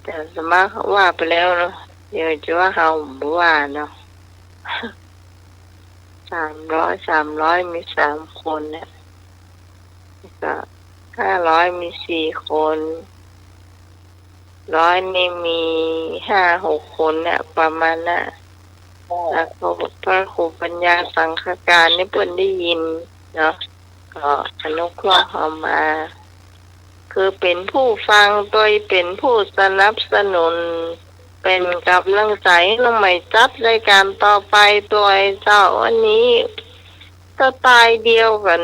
แต่สมมาเขาว่าไปแล้วเนาะเดี๋ยวจะว่าเฮาบ่ว่าเนาะ300มี3 คนเนี่ยก็500มี4 คน100นี่มี5-6 คนเนี่ยประมาณน่ะแล้วก็พระครูปัญญาสังฆการนี่เพิ่นได้ยินเนาะก็อนุเคราะห์เฮามาคือเป็นผู้ฟังโดยเป็นผู้สนับสนุนเป็นกำลังใจให้ใหม่จัดรายการต่อไปโดยเจ้าวันนี้สไตล์เดียวกัน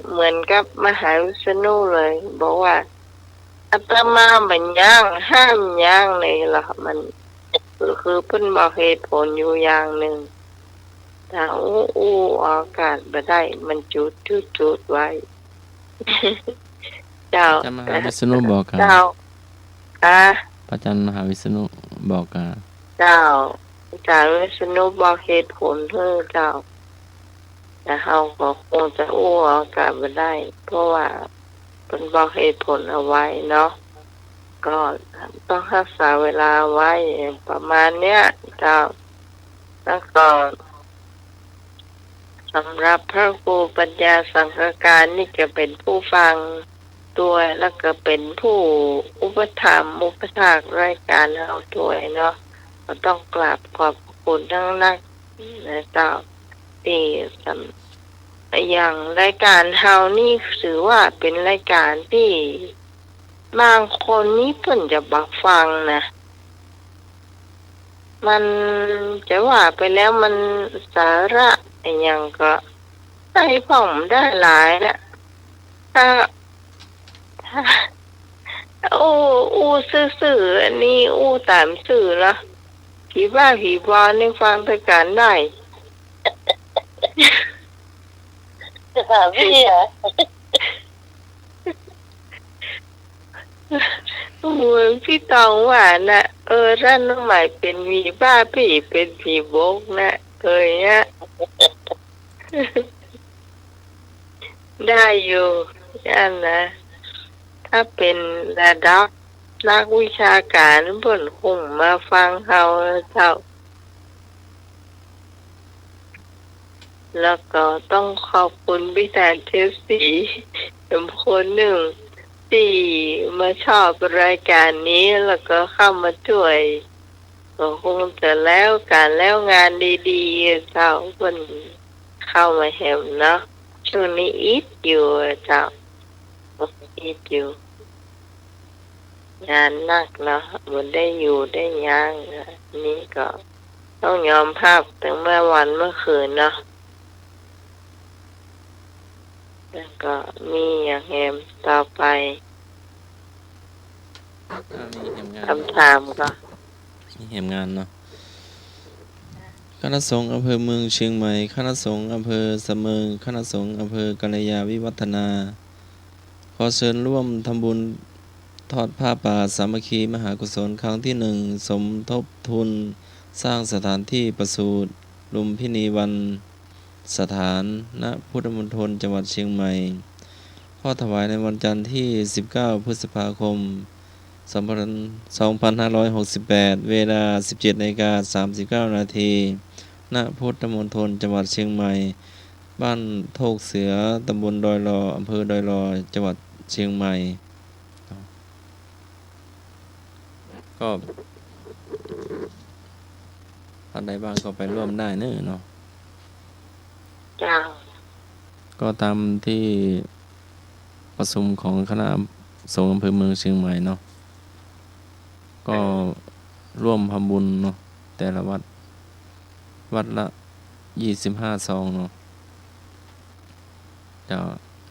เหมือนกับมหาวิษณุเลยบอกว่าอาตมาบัญญัติห้ามอย่างในล่ะมันคือเพิ่นบอกเหตุผลอยู่อย่างหนึ่งถ้าอู้อากาศบ่ได้มันจุดไว้ เจ้าอาจารย์มหาวิษณุบอกกัน เจ้าพระอาจารย์มหาวิษณุบอกกัน เจ้าอาจารย์วิษณุบอกเหตุผลเพื่อเจ้าแต่เฮาก็คงจะอู้อากาศบ่ได้ เพราะว่าเพิ่นบอกเหตุผลเอาไว้เนาะก็ต้องรักษาเวลาไว้ประมาณเนี้ยเจ้าแล้วก็สำหรับพระครูปัญญาสังฆการนี่จะเป็นผู้ฟังด้วยแล้วก็เป็นผู้อุปถัมภ์อุปถากรายการเราด้วยเนาะก็ต้องกราบขอบคุณทั้งนักนะเจ้าที่อย่างรายการเฮานี่ถือว่าเป็นรายการที่บางคนนี่เพิ่นจะบักฟังนะมันจะว่าไปแล้วมันสาระอย่างก็ให้ผมได้หลายนะถ้าถ้าอู้ซื่อๆอันนี้อู้ตามซื่อละผีบ้าผีบอลในฟังไปการได้พี่อ่ะโอ้ยพี่ตองว่านะร้านน้องใหม่เป็นผีบ้าพี่เป็นผีบกนะเคยเนี่ยได้อยู่ย่านนะถ้าเป็นระดับนักวิชาการเพิ่นคงมาฟังเฮาเจ้าแล้วก็ต้องขอบคุณพี่แทนเทปสีเป็นคนหนึ่งที่มาชอบรายการนี้แล้วก็เข้ามาช่วยก็คงจะแล้วการแล้วงานดีๆเจ้าเพิ่นเข้ามาแหมเนาะช่วงนี้อิดอยู่เจ้าอิดอยู่งานหนักเนาะบ่ได้อยู่ได้ย่างนี่ก็ต้องยอมภาพตั้งเมื่อวันเมื่อคืนเนาะแล้วก็มีอย่างแหมต่อไปคำถามก็มีแหมงานเนาะคณะสงฆ์อำเภอเมืองเชียงใหม่คณะสงฆ์อำเภอสะเมิงคณะสงฆ์อำเภอกัลยาวิวัฒนาขอเชิญร่วมทำบุญทอดผ้าป่าสามัคคีมหากุศลครั้งที่1สมทบทุนสร้างสถานที่ประสูติลุมพินีวันสถานณพุทธมณฑลจังหวัดเชียงใหม่ข้อถวายในวันจันทร์ที่19พฤษภาคม2568เวลา 17:39 นาทีณพุทธมณฑลจังหวัดเชียงใหม่บ้านโทกเสือตำบลดอยลออำเภอดอยลอจังหวัดเชียงใหม่ก็ท่านใดบ้างก็ไปร่วมได้เนาะจ้าก็ตามที่ประชุมของคณะสงฆ์อำเภอเมืองเชียงใหม่เนาะก็ร่วมทำบุญเนาะแต่ละวัดละ25 ซองเนาะ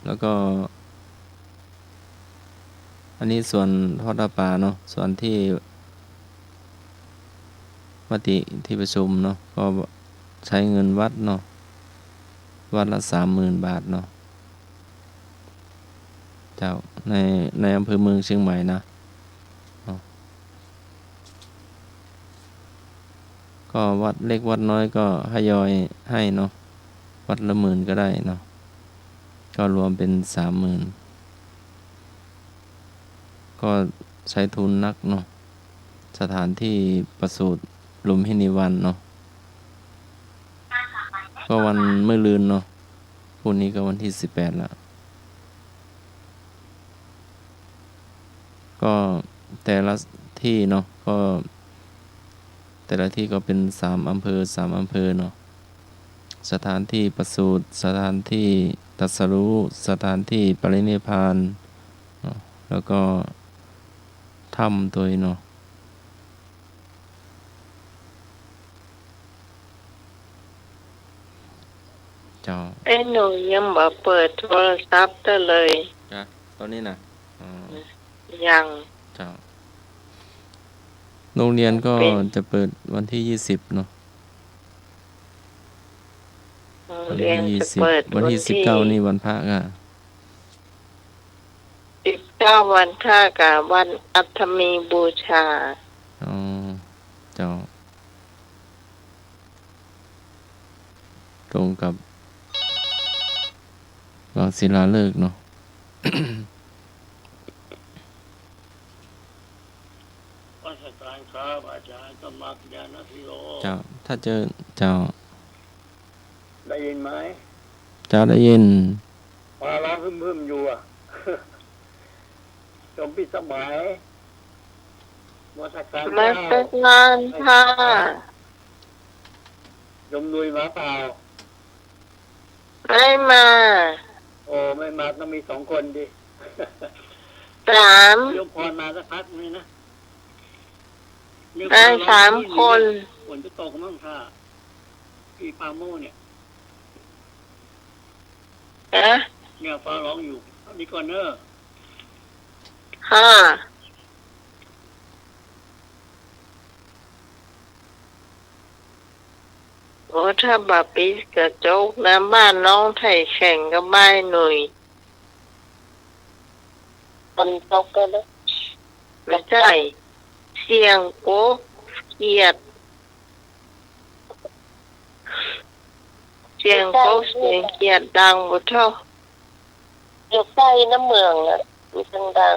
แล้วก็อันนี้ส่วนทอดผ้าป่าเนาะส่วนที่มติที่ประชุมเนาะก็ใช้เงินวัดเนาะวัดละ 30,000 บาทเนาะเจ้าในอำเภอเมืองเชียงใหม่นะก็วัดเล็กวัดน้อยก็ทยอยให้เนาะวัดละ10,000ก็ได้เนาะก็รวมเป็น 30,000ก็ใช้ทุนนักเนาะ สถานที่ประสูติลุมพินีวันเนาะก็วันมื้อลืนเนาะพรุ่งนี้ก็วันที่18แล้วก็แต่ละที่เนาะก็แต่ละที่ก็เป็น3อำเภอ3อำเภอเนาะสถานที่ประสูติสถานที่ตรัสรู้สถานที่ปรินิพพานเนาะแล้วก็ถ้ำตัวเนาะเจ้าหนูยังบ่เปิดโทรศัพท์ได้เลย จ้ะตอนนี้นะยังเจ้าโรงเรียนก็จะเปิดวันที่20เนาะวัน เรียน ที่ จะเปิด 20วันที่19นี่วันพระก็19วันท่ากับวันอัฐมีบูชาอ๋อเจ้าตรงกับวันศิลาฤกษ์เนาะ วัชการครับอาจารย์สมัครญาณพิโรเจ้าถ้าเจอเจ้าได้ยินไหมเจ้าได้ยินมาล้าพึ่มอยู่อ่ะ จมพิสมัยวัชการมาสักงานค่ะยมนุยมาเปล่าไม่มาโอ้ไม่มาต้องมี2 คนดิ3ยมพรมาสักพักนี่นะได้3 คนฝนจะตกมั่งค่ะพี่ปาโมเนี่ยเนี่ยฟ้าร้องอยู่นี่ก่อนเนอะค่ะโอ้ถ้าบาปิสกระจกนะบ้านน้องไทยแข่งกับบ้านหนุ่ยมันตกกันนะไม่ใช่เสียงโป๊กเกียดเสียงโป๊กเสียงเกียดดังบ่เท่าอยู่ใกล้น้ำเมืองอ่ะมีดัง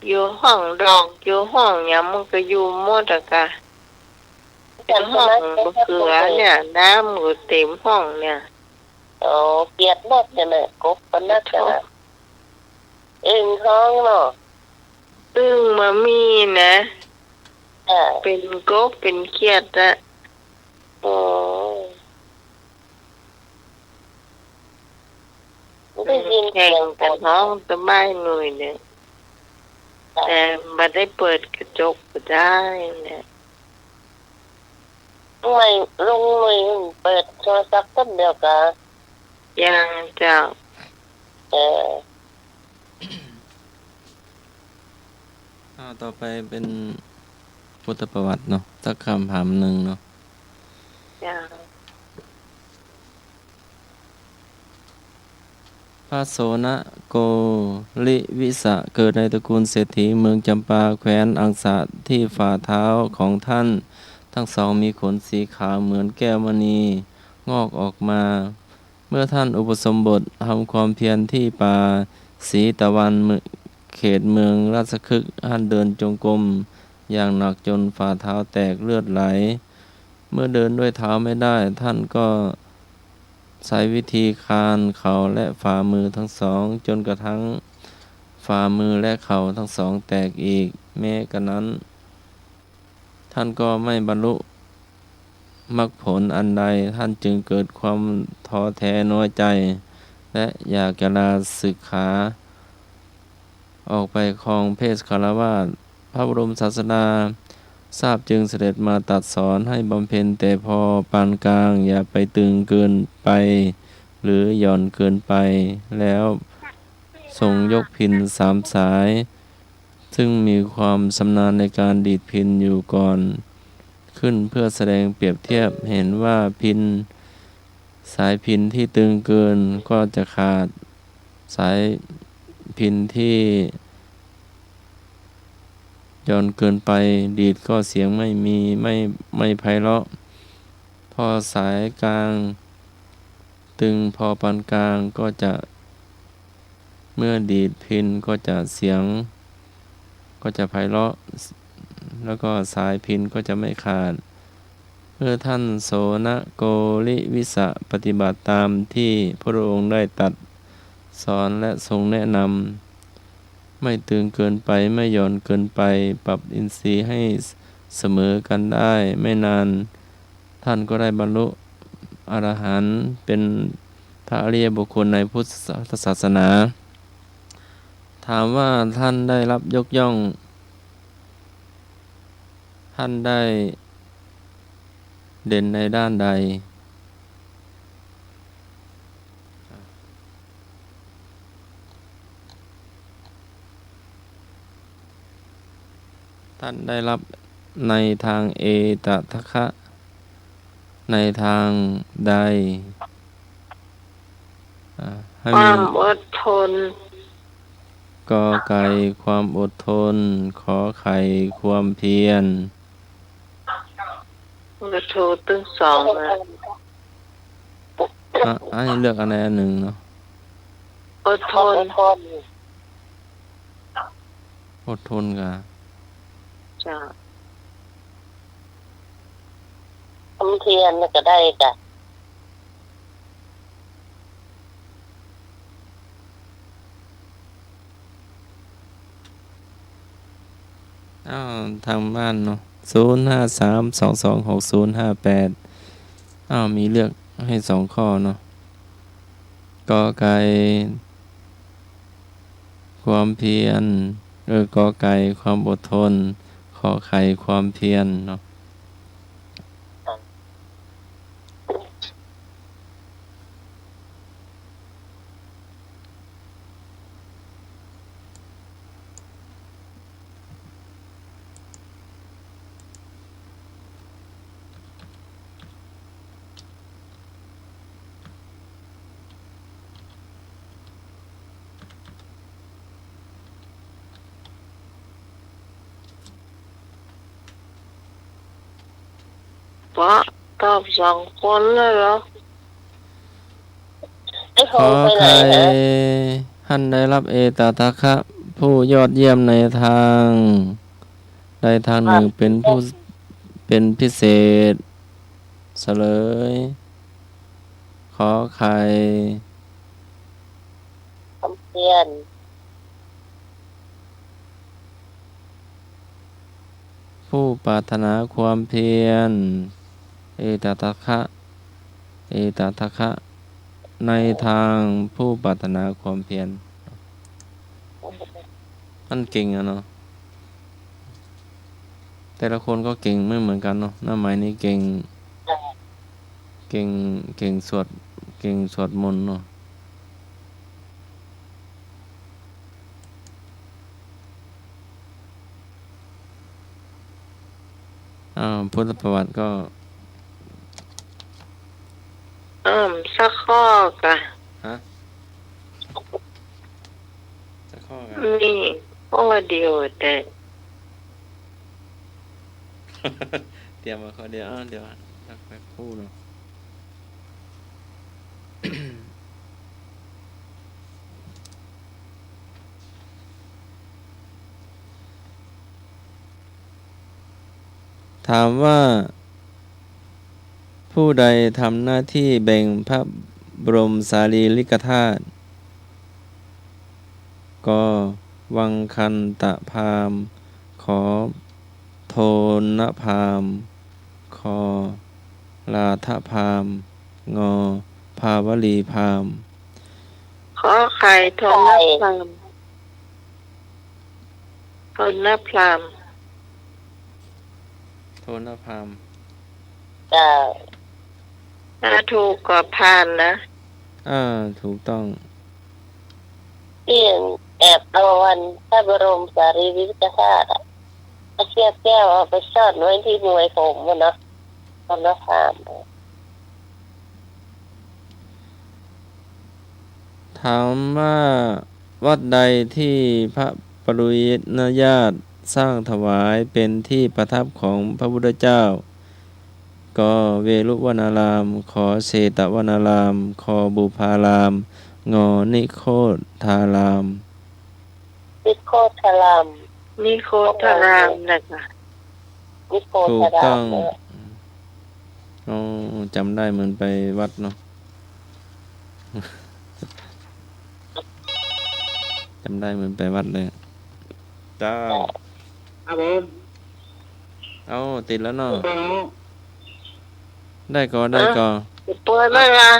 อยู่ห้องดอกอยู่ห้องหยังมันก็อยู่หมดอะกะแต่ห้องบ่เขือเนี่ยน้ำก็เต็มห้องเนี่ยอ๋อเกียดหมดจังได๋กบปานนั้นจ้ะท้องเนาะซึ่งมามีนะเป็นกบเป็นเขียดอะได้ยินแข่งกันห้องสบายหน่อยเนี่ยแต่บ่ได้เปิดกระจกก็ได้เนี่ยไม่ลุงไม่เปิดโทรศัพท์ต้นเดียวกันยังเจ้าต่อไปเป็นพุทธประวัติเนาะสักคำถามหนึ่งเนาะพระโสนโกลิวิสะเกิดในตระกูลเศรษฐีเมืองจำปาแคว้นอังสะที่ฝ่าเท้าของท่านทั้งสองมีขนสีขาวเหมือนแก้วมณีงอกออกมาเมื่อท่านอุปสมบททำความเพียรที่ป่าสีตะวันเขตเมืองราชคฤห์ท่านเดินจงกรมอย่างหนักจนฝ่าเท้าแตกเลือดไหลเมื่อเดินด้วยเท้าไม่ได้ท่านก็ใช้วิธีคานเข่าและฝ่ามือทั้งสองจนกระทั่งฝ่ามือและเข่าทั้งสองแตกอีกแม้กระนั้นท่านก็ไม่บรรลุมรรคผลอันใดท่านจึงเกิดความท้อแท้น้อยใจและอยากจะลาศึกขาออกไปครองเพศคฤหัสถ์พระบรมศาสดาทราบจึงเสด็จมาตรัสสอนให้บำเพ็ญแต่พอปานกลางอย่าไปตึงเกินไปหรือหย่อนเกินไปแล้วทรงยกพิณ3 สายซึ่งมีความชำนาญในการดีดพิณอยู่ก่อนขึ้นเพื่อแสดงเปรียบเทียบเห็นว่าพิณสายพิณที่ตึงเกินก็จะขาดสายพิณที่หย่อนเกินไปดีดก็เสียงไม่มีไม่ไพเราะพอสายกลางตึงพอปานกลางก็จะเมื่อดีดพิณก็จะเสียง ก็จะไพเราะแล้วก็สายพินก็จะไม่ขาดเมื่อท่านโสนโกลิวิสะปฏิบัติตามที่พระองค์ได้ตรัสสอนและทรงแนะนำไม่ตึงเกินไปไม่หย่อนเกินไปปรับอินทรีย์ให้เสมอกันได้ไม่นานท่านก็ได้บรรลุอรหันต์เป็นพระอริยบุคคลในพุทธศาสนาถามว่าท่านได้รับยกย่องท่านได้เด่นในด้านใดท่านได้รับในทางเอตทัคคะในทางใดให้ ค มี วามอดทน กอไก่ความอดทนขอไข่ความเพียร กระทูตึงสองนะ ให้เลือกอันใดอันหนึ่งเนาะ อดทน อดทนกะ จ้ะ ทำเทียนก็ได้กะ ทางบ้านเนาะ0532260058มีเลือกให้2ข้อเนาะกอไก่ความเพียรกอไก่ความอดทนขอไข่ความเพียรเนาะเพราะตอบสองคนเลยเหรอ ไอ้โท ข ร อ ไปไหน ไข่ นะ ท่านได้รับเอตทัคคะผู้ยอดเยี่ยมในทางใดทางหนึ่งเป็นพิเศษเสลยขอไข่ ทำเทียน ผู้ปรารถนาความเพียรเอตทัคคะในทางผู้ปรารถนาความเพียรมันเก่งอะเนาะแต่ละคนก็เก่งไม่เหมือนกันเนาะหน้าหมายนี้เก่งสวดมนต์เนาะพุทธประวัติก็ สักข้อกะ จะข้อกัน มีข้อเดียวแต่ เตรียมมาข้อเดียวเดี๋ยวสักแป๊บคู่เนาะ ถามว่าผู้ใดทำหน้าที่แบ่งพระบรมสารีริกธาตุก็วังคันตะพามขอโทนพามคอลาทพามงอภาวลีพาม ขอไข่ทนนับพรามทนนับพราม โทนพาม จะ ถ้าถูกก็ผ่านนะ ถูกต้อง เที่ยนแอบเอาวันพระบรมสารีริกธาตุอะเอาเชือกแก้วเอาไปซ่อนไว้ที่มวยผมมันเนาะตอนนั้นถาม ถามว่าวัดใดที่พระปริยญาติสร้างถวายเป็นที่ประทับของพระพุทธเจ้าก็เวรุวนารามขอเชตวนารามคอบุพารามงอนิโคธาราม วิโคธาราม นิโคธารามนะคะ นิโค ถู ธาก รา ต้อ ม ง เนี่ย อ๋อจำได้เหมือนไปวัดเนาะ จำได้เหมือนไปวัดเลยเจ้า ครับผม เอาติดแล้วเนาะ ฟังน้อง ได้ก่อนได้ก่อน เปิดเลยอ่ะ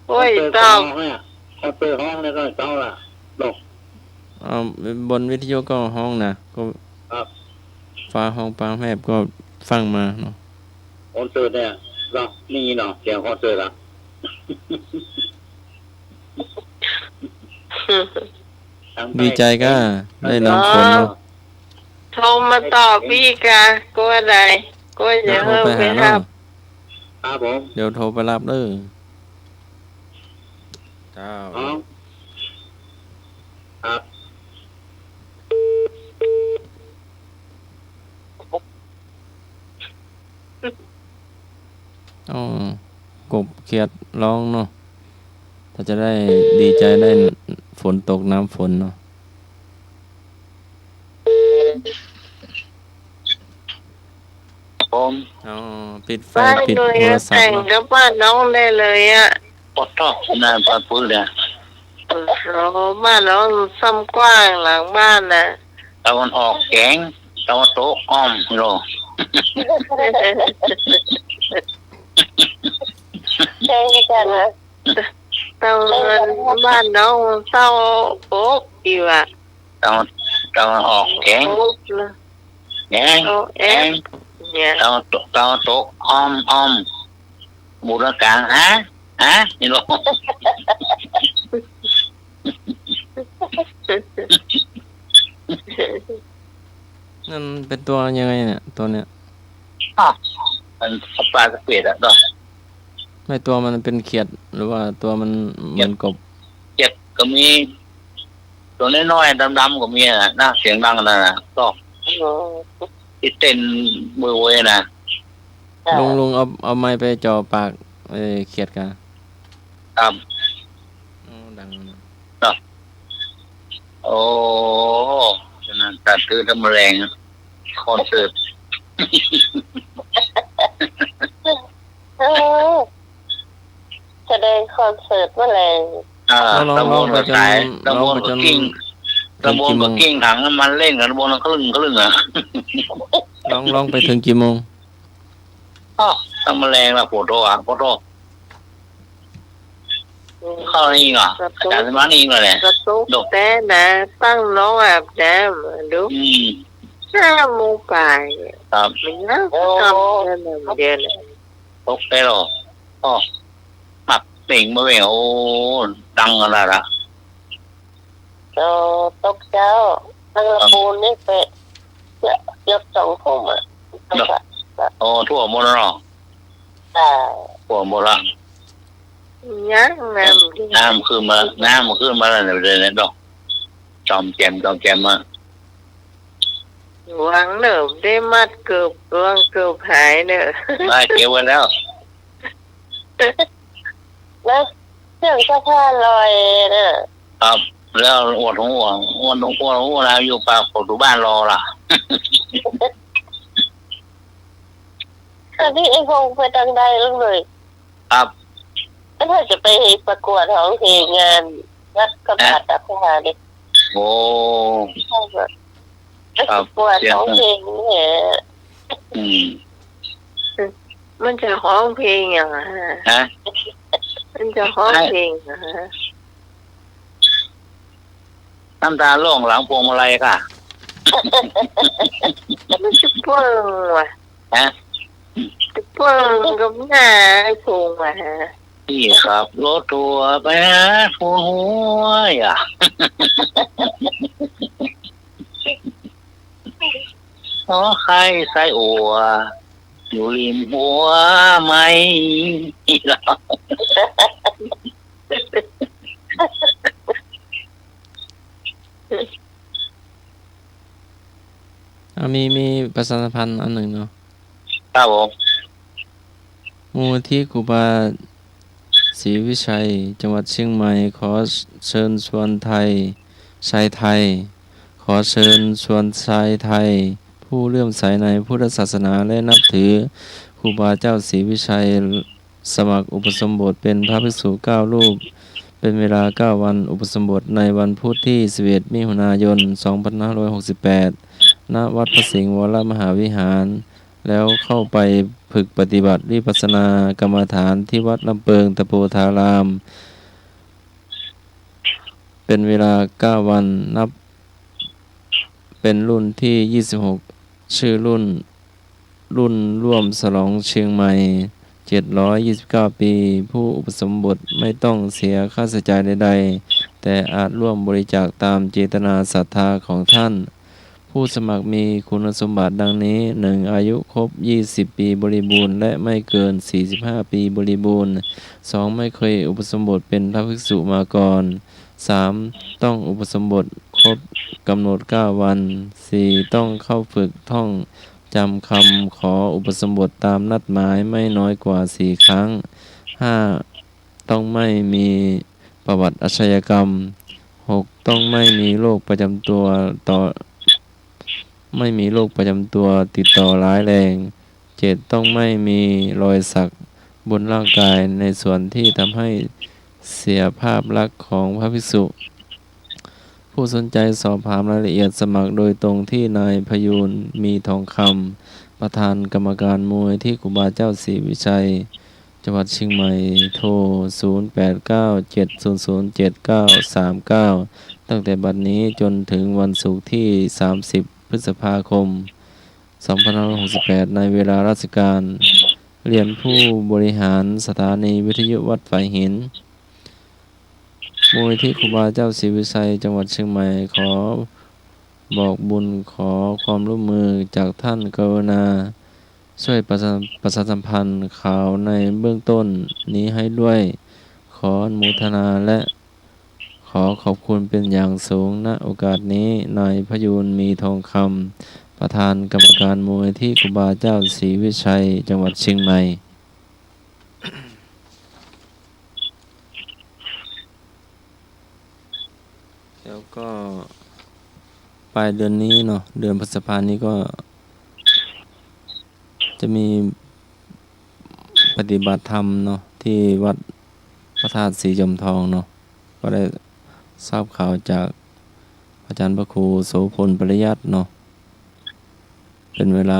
โอ้ย เปิด ตอบ ห้องเนี่ยพอเปิดห้องแล้วก็เจ้าล่ะดอก เอาบนวิทยุก็ห้องนะก็ ครับ ฟ้าห้องปางแมบก็ฟังมาเนาะ คอนเสิร์ตเนี่ยเนาะนี่เนาะเสียงคอนเสิร์ตละ ดีใจก็ได้น้ำฝนเนาะ โทรมาตอบพี่กะก็อะไรก็จะ เดี๋ยวโทร เพิ่ม ไป ไป หา ครั เนาะ บ ครับผม เดี๋ยวโทรไปรับเด้อเจ้า น้องครับ อ๋อกบเขียดร้องเนาะถ้าจะได้ดีใจได้ฝนตกน้ำฝนเนาะ ผม อ๋อปิดไฟ บ้าน ปิด โดย โทรศัพ แต่ ท์ ง เนาะ กับบ้านน้องได้เลยอ่ะ ปอดทอกนั่นปอดปื้เนี่ย เราบ้านน้องซ้ำกว้างหลังบ้านน่ะ ตะวันออกแกงตะวันตกอ้อมโล ใช่กันนะ เต้าเงินบ้านน้องเต้าโอ๊กอยู่อ่ะ ตะวันออกแกง โอ๊กนะ แกง โอ๊ก แก เอ็ ง มเนี่ย ตะวันตกอ้อมบุรกลางฮะนี่โล นั่นเป็นตัวยังไงเนี่ยตัวเนี้ย มันปลาสเปีดอะดอก ไม่ตัวมันเป็นเขียดหรือว่าตัวมันเหมือนกบ เจ็บก็มีตัวน้อยๆดำๆก็มีอะนะเสียงดังนั่นนะก็ โอ้ ที่เต้นมือเว้ยนะ ลุงเอาไม้ไปจ่อปากเขียดกัน ครับ อ๋อดังนะ โอ้ฉะนั้นตัดตื้อทำแรงคอนเสิร์ต เออแสดงคอนเสิร์ตเมื่อไหร่ ตะบนก็ขายตะบนก็กิ้งตะบน กี่โม ก็ ง กิ้งถังน้ำมันเล่นกันตะบนก็ครึ่งอ่ะ ลองไปถึงกี่โมง ทำแรงละโฟโต้อะโฟโต้เข้านี่เหรออาจารย์สมานี่เหรอเนี่ย กระตุกแต่นะตั้งน้องอาบน้ำดู 5 โมงป่าย ครับ มันน่าทำได้แบบเดียวเลย ตกได้หรอหมักเต่งมาเวงโอ้ดังอะไรล่ะ เราตกเจ้าตั้งละปูนนี่ไปเกือบ2 ทุ่มอ่ะตกอะ โอ้ทั่วหมดแล้วเนาะ แต่ ทั่วหมดแล้ว ยังน้ำดี น้ำขึ้นมาแล้วเนี่ยดอกจอมแจมมา หวังเนอะได้มัดเกือบดวงเกือบหายเนอะ ได้เก็บไว้แล้ว แล้วเครื่องซักผ้าลอยน่ะ ครับ แล้วอวดหัวนะอยู่ปากผมอยู่บ้านรอล่ะ ตอนนี้ไอ้พงไปดังใดลูกเลย ครับ แล้วถ้าจะไปประกวดของเพลงงานวัดกระบาดอัพหาดิ โอ้ ใช่ไหมประกวดของเพลงเนี่ย อืม มันจะห้องเพลงอย่างฮะ ฮะ มันจะห้องเพลงอะฮะ น้ำตาล่วงหลังพวงมาลัยค่ะ มันจะเพิ่งว่ะ ฮะ จะเพิ่งกับหน้าไอ้พงว่ะฮะ พี่ขับรถทัวร์ไปหาทูนหัวอ่ะ ขอใครใส่อัว อยู่ริมหัวไม่หรอก มีประชาสัมพันธ์อันหนึ่งเนาะ ครับผม มูลที่ครูบาศรีวิชัย จังหวัดเชียงใหม่ ขอเชิญชวนชายไทย ขอ ขอเชิญชวนชายไทย ผู้เลื่อมใสในพุทธศาสนาและนับถือครูบาเจ้าศรีวิชัยสมัครอุปสมบทเป็นพระภิกษุ9 รูป เป็นเวลา9 วันอุปสมบทในวันพุธที่11 มิถุนายน 2568 ณ วัดพระสิงห์วรมหาวิหาร แล้วเข้าไปฝึกปฏิบัติวิปัสสนากรรมฐานที่วัดลำเปิงตะโพธาราม เป็นเวลา9 วันนับเป็นรุ่นที่ 26 ชื่อรุ่นร่วมฉลองเชียงใหม่ 729 ปี ผู้อุปสมบทไม่ต้องเสียค่าใช้จ่ายใดๆ แต่อาจร่วมบริจาคตามเจตนาศรัทธาของท่าน ผู้สมัครมีคุณสมบัติดังนี้ 1. อายุครบ 20 ปีบริบูรณ์และไม่เกิน 45 ปีบริบูรณ์ 2. ไม่เคยอุปสมบทเป็นพระภิกษุมาก่อน 3. ต้องอุปสมบทครบกำหนด9 วัน 4. ต้องเข้าฝึกท่องจำคำขออุปสมบทตามนัดหมายไม่น้อยกว่า 4 ครั้ง 5. ต้องไม่มีประวัติอาชญากรรม 6. ต้องไม่มีโรคประจำตัวติดต่อร้ายแรง 7. ต้องไม่มีรอยสักบนร่างกายในส่วนที่ทำให้เสียภาพลักษณ์ของพระภิกษุ ผู้สนใจสอบถามรายละเอียดสมัครโดยตรงที่นายพยูนมีทองคำประธานกรรมการมวยที่ครูบาเจ้าศรีวิชัย จังหวัดเชียงใหม่ โทร 0897007939 ตั้งแต่บัดนี้จนถึงวันศุกร์ที่ 30 พฤษภาคม 2568 ในเวลาราชการ เรียนผู้บริหารสถานีวิทยุวัดฝายหิน มูลที่ครูบาเจ้าศรีวิชัย จังหวัดเชียงใหม่ ขอบอกบุญขอความร่วมมือจากท่านกรุณาช่วยประชาสัมพันธ์ข่าวในเบื้องต้นนี้ให้ด้วย ขออนุโมทนาและขอขอบคุณเป็นอย่างสูงณโอกาสนี้นายพยูนมีทองคำประธานกรรมการมูลที่ครูบาเจ้าศรีวิชัย จังหวัดเชียงใหม่ แล้วก็ปลายเดือนนี้เนาะเดือนพฤษภาคมนี้ก็จะมีปฏิบัติธรรมเนาะที่วัดพระธาตุสีจอมทองเนาะก็ได้ทราบข่าวจากอาจารย์พระครูโสพลปริยัติเนาะเป็นเวลา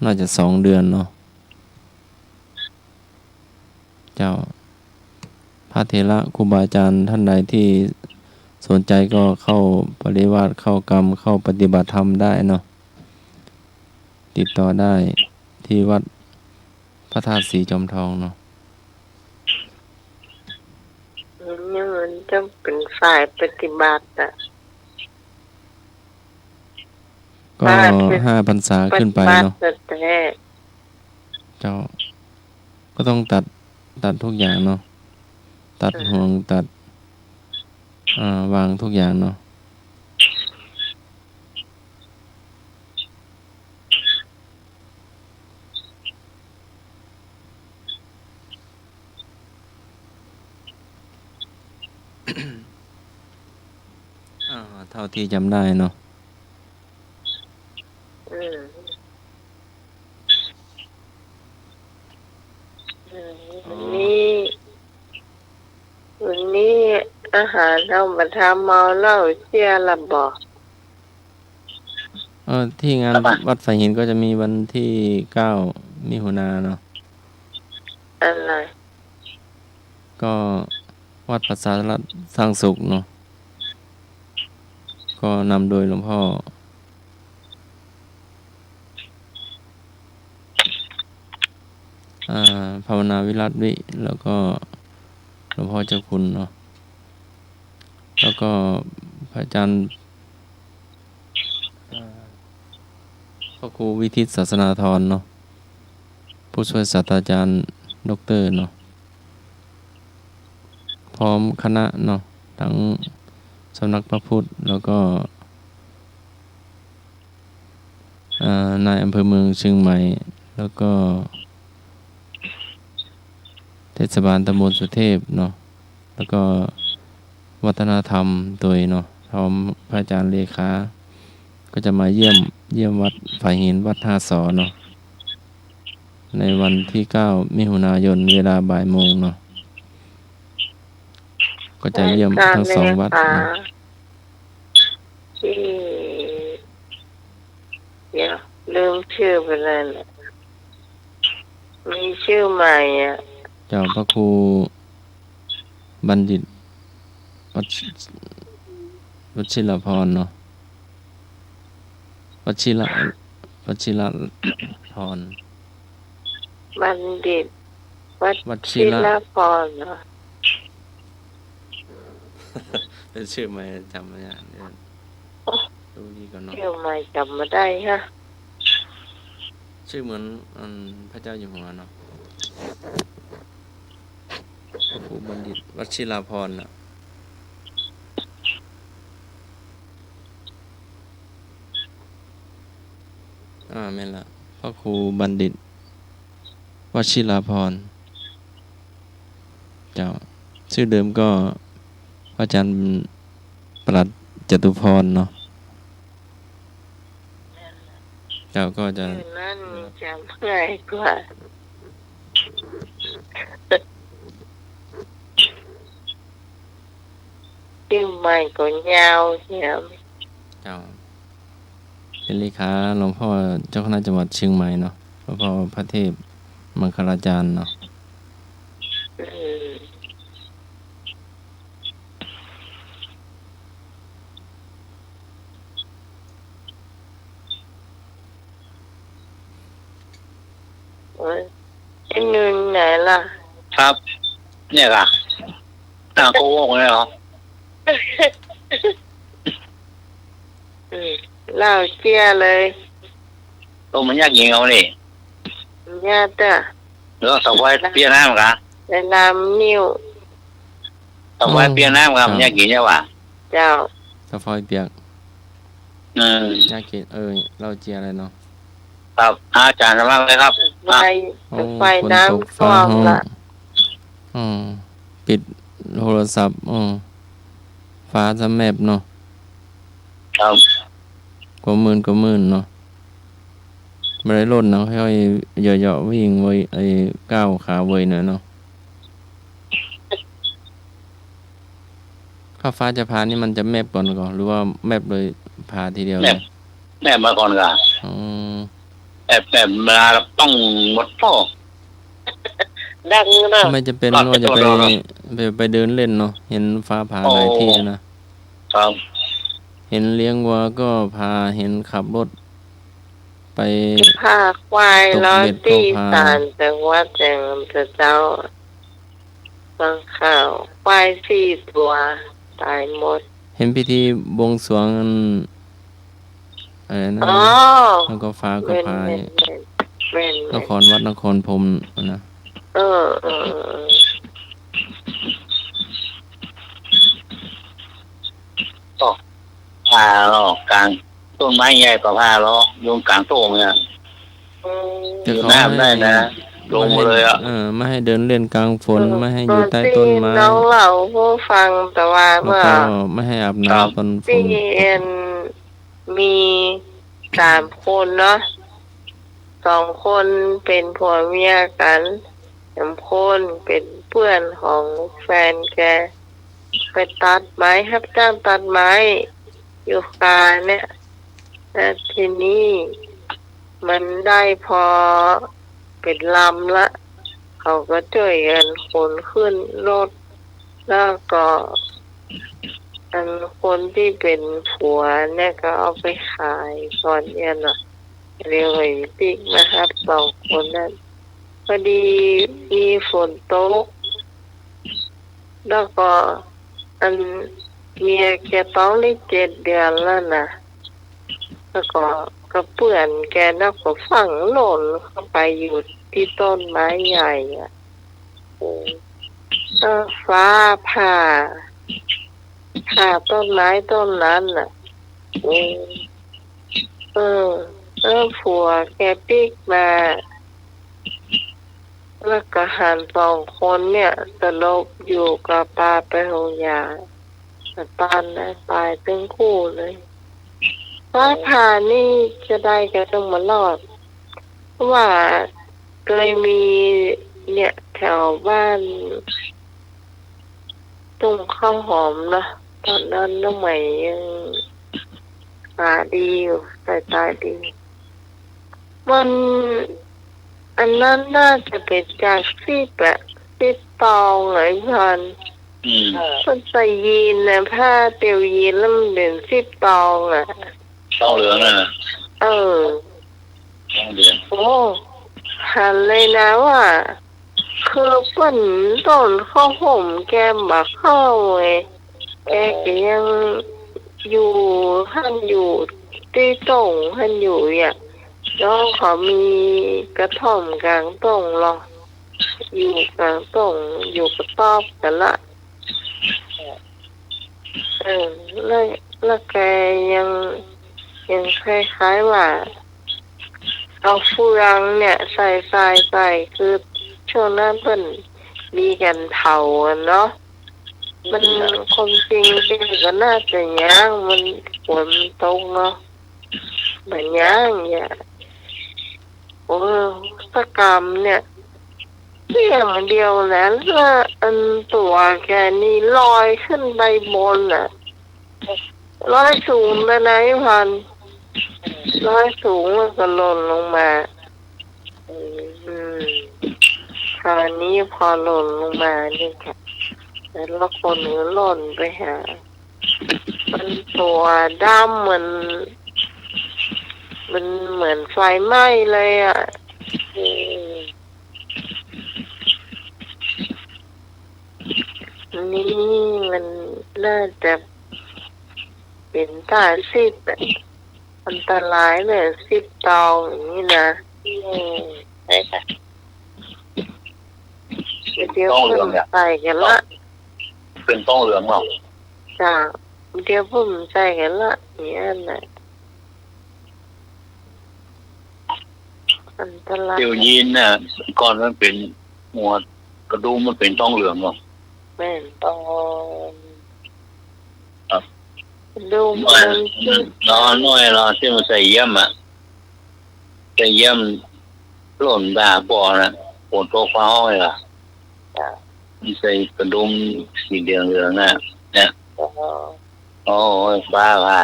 น่าจะ2 เดือนเนาะเจ้าพระเถระครูบาอาจารย์ท่านใดที่สนใจก็เข้าปริวาสเข้ากรรมเข้าปฏิบัติธรรมได้เนาะติดต่อได้ที่วัดพระธาตุสีจอมทองเนาะ นี่มันต้องเป็นฝ่ายปฏิบัติอ่ะ ก็5 พรรษาขึ้นไปเนาะ ปฏิบัติแต่ เจ้าก็ต้องตัดทุกอย่างเนาะตัดห่วงตัดวางทุกอย่างเนาะเท่าที่จำได้เนาะอืมวันนี้อาหารเรามาทำเมาเหล้าเสียละบอก ที่งานวัดฝายหินก็จะมีวันที่9 มิถุนายนเนาะ อะไร ก็วัดประสาทรัตน์สร้างสุขเนาะก็นำโดยหลวงพ่อภาวนาวิรัตวิ แล้วก็หลวงพ่อเจ้าคุณเนาะแล้วก็พระอาจารย์พระครูวิทิตศาสนาธรเนาะผู้ช่วยศาสตราจารย์ดร.เนาะพร้อมคณะเนาะทั้งสำนักพระพุทธแล้วก็นายอำเภอเมืองเชียงใหม่แล้วก็เทศบาลตำบลสุเทพเนาะแล้วก็ วัฒนธรรมโดยเนาะพร้อมพระอาจารย์เลขาก็จะมาเยี่ยมวัดฝ่ายหินวัดท่าสอเนาะในวันที่9มิถุนายนเวลาบ่ายโมงเนาะก็จะเยี่ยมทั้งสองวัด การเล เนาะ ขาที่เดี๋ยวลืมชื่อไปแล้วนะมีชื่อใหม่อ่ะ เจ้าพระครูบัณฑิตวัชวชิรพรเนาะวชิรพร บัณฑิตวั ชิ ชิ ร รพรเนาะ เป็นชื่อไหมจำไม่ได้เดี๋ยวดูดีก่อนเนาะ ชื่อใหม่จำมาได้ฮะ ชื่อเหมือนพระเจ้าอยู่หัวเนาะพระครูบัณฑิตวชิราพรน่ะแม่นละพระครูบัณฑิตวชิราพรเจ้าชื่อเดิมก็พระอาจารย์ปลัดจตุพรเนาะเจ้าก็จะ ชื่อนั้นจำง่ายกว่าชื่อใหม่ก็ยาวเชียว เจ้าเป็นเลขาหลวงพ่อเจ้าคณะจังหวัดเชียงใหม่เนาะหลวงพ่อพระเทพมังคลาจารย์เนาะ อืมโอ้ยไอ้หนึ่งไหนล่ะ ครับ เนี่ยค่ะโกหกเลยเหรอ เล่าเชี่ยเลย ตัวมันยากยิงเอานี่ ญาติ หรือว่าสาวไว้เปียน้ำกะ ในนามนิ้ว สาวไว้เปียน้ำกะมันยากยิงใช่ป่ะ เจ้า สะฟอยเปียก ยาเกตเราเจียอะไรเนาะ ครับอาจารย์สมัครเลยครับ ไฟไฟน้ำท่วมละ ปิดโทรศัพท์ฟ้าจะแมบเนาะ ครับ ก็มื่นเนาะไม่ได้ล่นเนาะค่อยๆเหยาะๆวิ่งไว้ก้าวขาไว้หน่อยเนาะข้าฟ้าจะพานี่มันจะแมบก่อนหรือว่าแมบเลยพาทีเดียวเลย แม่มาก่อนกะ อ๋อ แบบเวลาต้องหมดพ่อ ดังนะ ไม่จะเป็นว่าจะไปเดินเล่นเนาะเห็นฟ้าผ่าหลายที่นะครับ เห็นเลี้ยงวัวก็พาเห็นขับรถไป ผ้าควายร้อยตีสารแต่ว่าแจงจะเจ้าบางข่าวควายสี่ตัวตายหมด เห็นพิธีบวงสรวงอะไรนะ อ๋อ แล้วก็ฟ้าก็ เป็น พาย เป็น นครวัดนครพรหมนะ เออ พาล้อกลางต้นไม้ใหญ่กว่าพาล้อโยงกลางโต้งเนี่ย แต่เขา น้ำได้นะ ลงมาเลยอ่ะ ไม่ให้เดินเล่นกลางฝนไม่ให้อยู่ใต้ต้นไม้ น้องเล่าผู้ฟังแต่ว่า แล้ว เมื่อ ก็ไม่ให้อาบน้ำตอนฝ ที่ น เอ็นมี3 คนเนาะ2 คนเป็นผัวเมียกัน3 คนเป็นเพื่อนของแฟนแกไปตัดไม้รับจ้างตัดไม้อยู่กาเนี่ยแล้วทีนี้มันได้พอเป็นลำละเขาก็ช่วยกันขนขึ้นรถแล้วก็อันคนที่เป็นผัวเนี่ยก็เอาไปขายก่อนเนี่ยเนาะเรียกว่าติ๊กนะครับ2 คนนั้นพอดีมีฝนตกแล้วก็อันเมียแกต้องได้7 เดือนแล้วนะแล้วก็เปื่อนแกแล้วก็ฝังหล่นเข้าไปอยู่ที่ต้นไม้ใหญ่อ่ะฟ้าผ่าต้นไม้ต้นนั้นน่ะผัวแกปิ๊กมาแล้วก็หัน2 คนเนี่ยสลบอยู่กับปาไปโรงยา แต่ตอนนั้นตายทั้งคู่เลยฟ้าผ่านี่จะได้ก็ต้องมารอดเพราะว่าเคยมีเนี่ยแถวบ้านตรงข้าวหอมนะตอนนั้นน้องใหม่ยังตาดีอยู่สายตาดีมันอันนั้นน่าจะเป็นจากซีบตองไหนพัน อืม คนใส่ยีนนะผ้าเตียวยีนแล้วมันเป็นซีบตองอ่ะ ต้องเหลืองน่ะ เออ ต้องเหลือง โอ้หันเลยนะว่าคือเปิ้นต้นข้าวห่มแกบักเข้าไงแกก็ยังอยู่ท่านอยู่ที่ตรงท่านอยู่อ่ะน้องเขามีกระท่อมกลางตรงหรออยู่กลางตรงอยู่กระต๊อบกันละแล้วแกยังคล้ายๆว่าเอาเฟืองเนี่ยใส่คือช่วงนั้นเพิ่นมีกันเผาอะเนาะมันความจริงเป็นก็น่าจะย่างมันฝนตกเนาะเหมือนย่างเนี่ยโอ้สกรรมเนี่ยเพียงเดียวนะแล้วอันตัวแกนี่ลอยขึ้นไปบนอ่ะลอยสูงเลยนะพันลอยสูงแล้วก็หล่นลงมาคราวนี้พอหล่นลงมานี่ค่ะแล้วคนก็หล่นไปหามันตัวดำมันเหมือนไฟไหม้เลยอ่ะนี่มันน่าจะเป็นตาซีดอันตรายเลยซีดตองอย่างนี้นะใช่ค่ะ เดี๋ยวผมใส่กันละ เป็นต้องเหลืองหรอ จ้าเดี๋ยวผมใส่กันละเนี่ยนะอันตราย เตียวยีนน่ะก่อนมันเป็นหัวกระดูกมันเป็นต้องเหลืองหรอ แม่น ต้อง ดู น้อยน้อยเราที่มันใส่เยี่ยมอ่ะใส่เยี่ยมหล่นตาปอนะปวดตัวฟ้าห้อยล่ะมันใส่กระดุมสีเหลืองน่ะเนี่ยโอ้ยฟ้าผ่า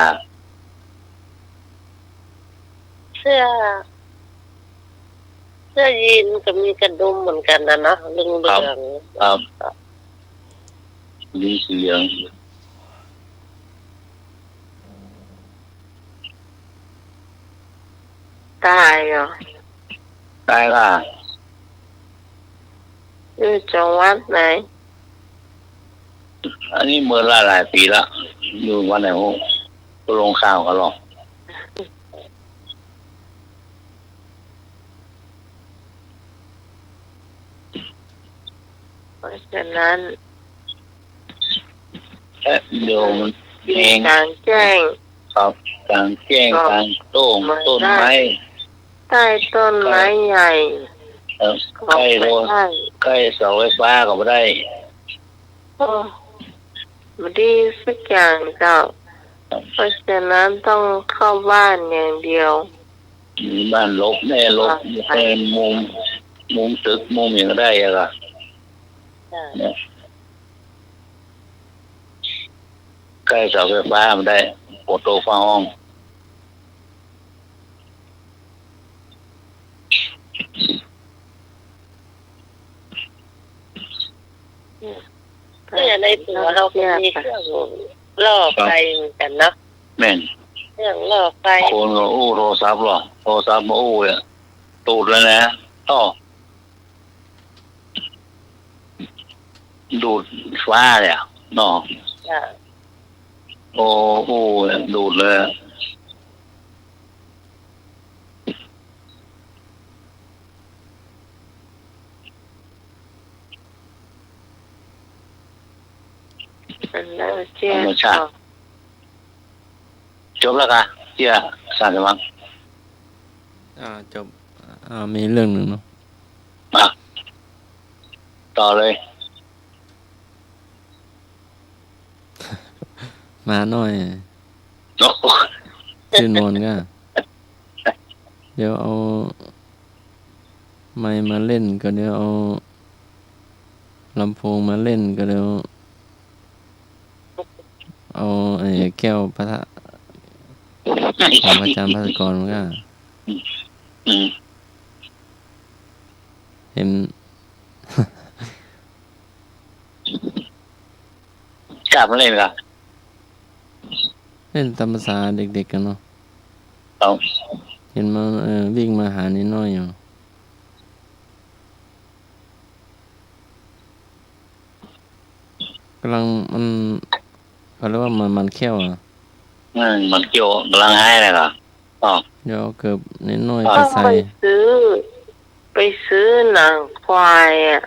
เสื้อยีนก็มีกระดุมเหมือนกันนะเนาะเหลือง ครับดีสีเหลือง ตายเหรอ ได้ค่ะ อยู่จังหวัดไหน อันนี้เมื่อหลายปีละอยู่วันไหนก็ลงข่าวกันหรอก เพราะฉะนั้น เดี๋ยวมันเอง การแจ้ง ครับกลางแจ้งกลางต้นไม้ ใต้ต้นไม้ใหญ่ ใกล้โดน ได้ ใกล้เสาไฟฟ้าก็ไม่ได้ โอ้ไม่ดีสักอย่างเจ้าเพราะฉะนั้นต้องเข้าบ้านอย่างเดียว มีบ้านลบแน่ลบเป็นมุมตึกมุมอย่างได้อะค่ะเนี่ยใกล้เสาไฟฟ้าไม่ได้ปวดตัวฟ้าห้อง เนี่ยในตัวเราก็มีเครื่องล่อไฟเหมือนกันเนาะ แม่น เครื่องล่อไฟ คนก็อู้โทรศัพท์หรอโทรศัพท์มาอู้เนี่ยตูดแล้วนะต่อดูดฟ้าเลยอ่ะเนาะ จ้ะ โอ้โหดูดเลย แล้วเจ้า ธรรมชาติ จบแล้วค่ะเจ้าสารวัตร จบมีเรื่องหนึ่งเนาะ มาต่อเลย หมาน้อย โอ้ ชื่อนวลก็ เดี๋ยวเอาไมค์มาเล่นก็เดี๋ยวเอาลำโพงมาเล่นก็เดี๋ยวเอาไอ้แก้วพระธาตุของพระอาจารย์ภัสกรมันก็ อืม เห็น กลับมาเล่นกัน เล่นตามภาษาเด็กๆกันเนาะ เอา เห็นมันวิ่งมาหานิดน้อยอยู่กำลังมันเขาเรียกว่ามันแค่วอ่ะ มันเกี่ยวกำลังให้เลยเหรออ๋อ เดี๋ยวเอาเกือบนิดน้อยไป ต้อง ใส่ ไปซื้อหนังควายอ่ะ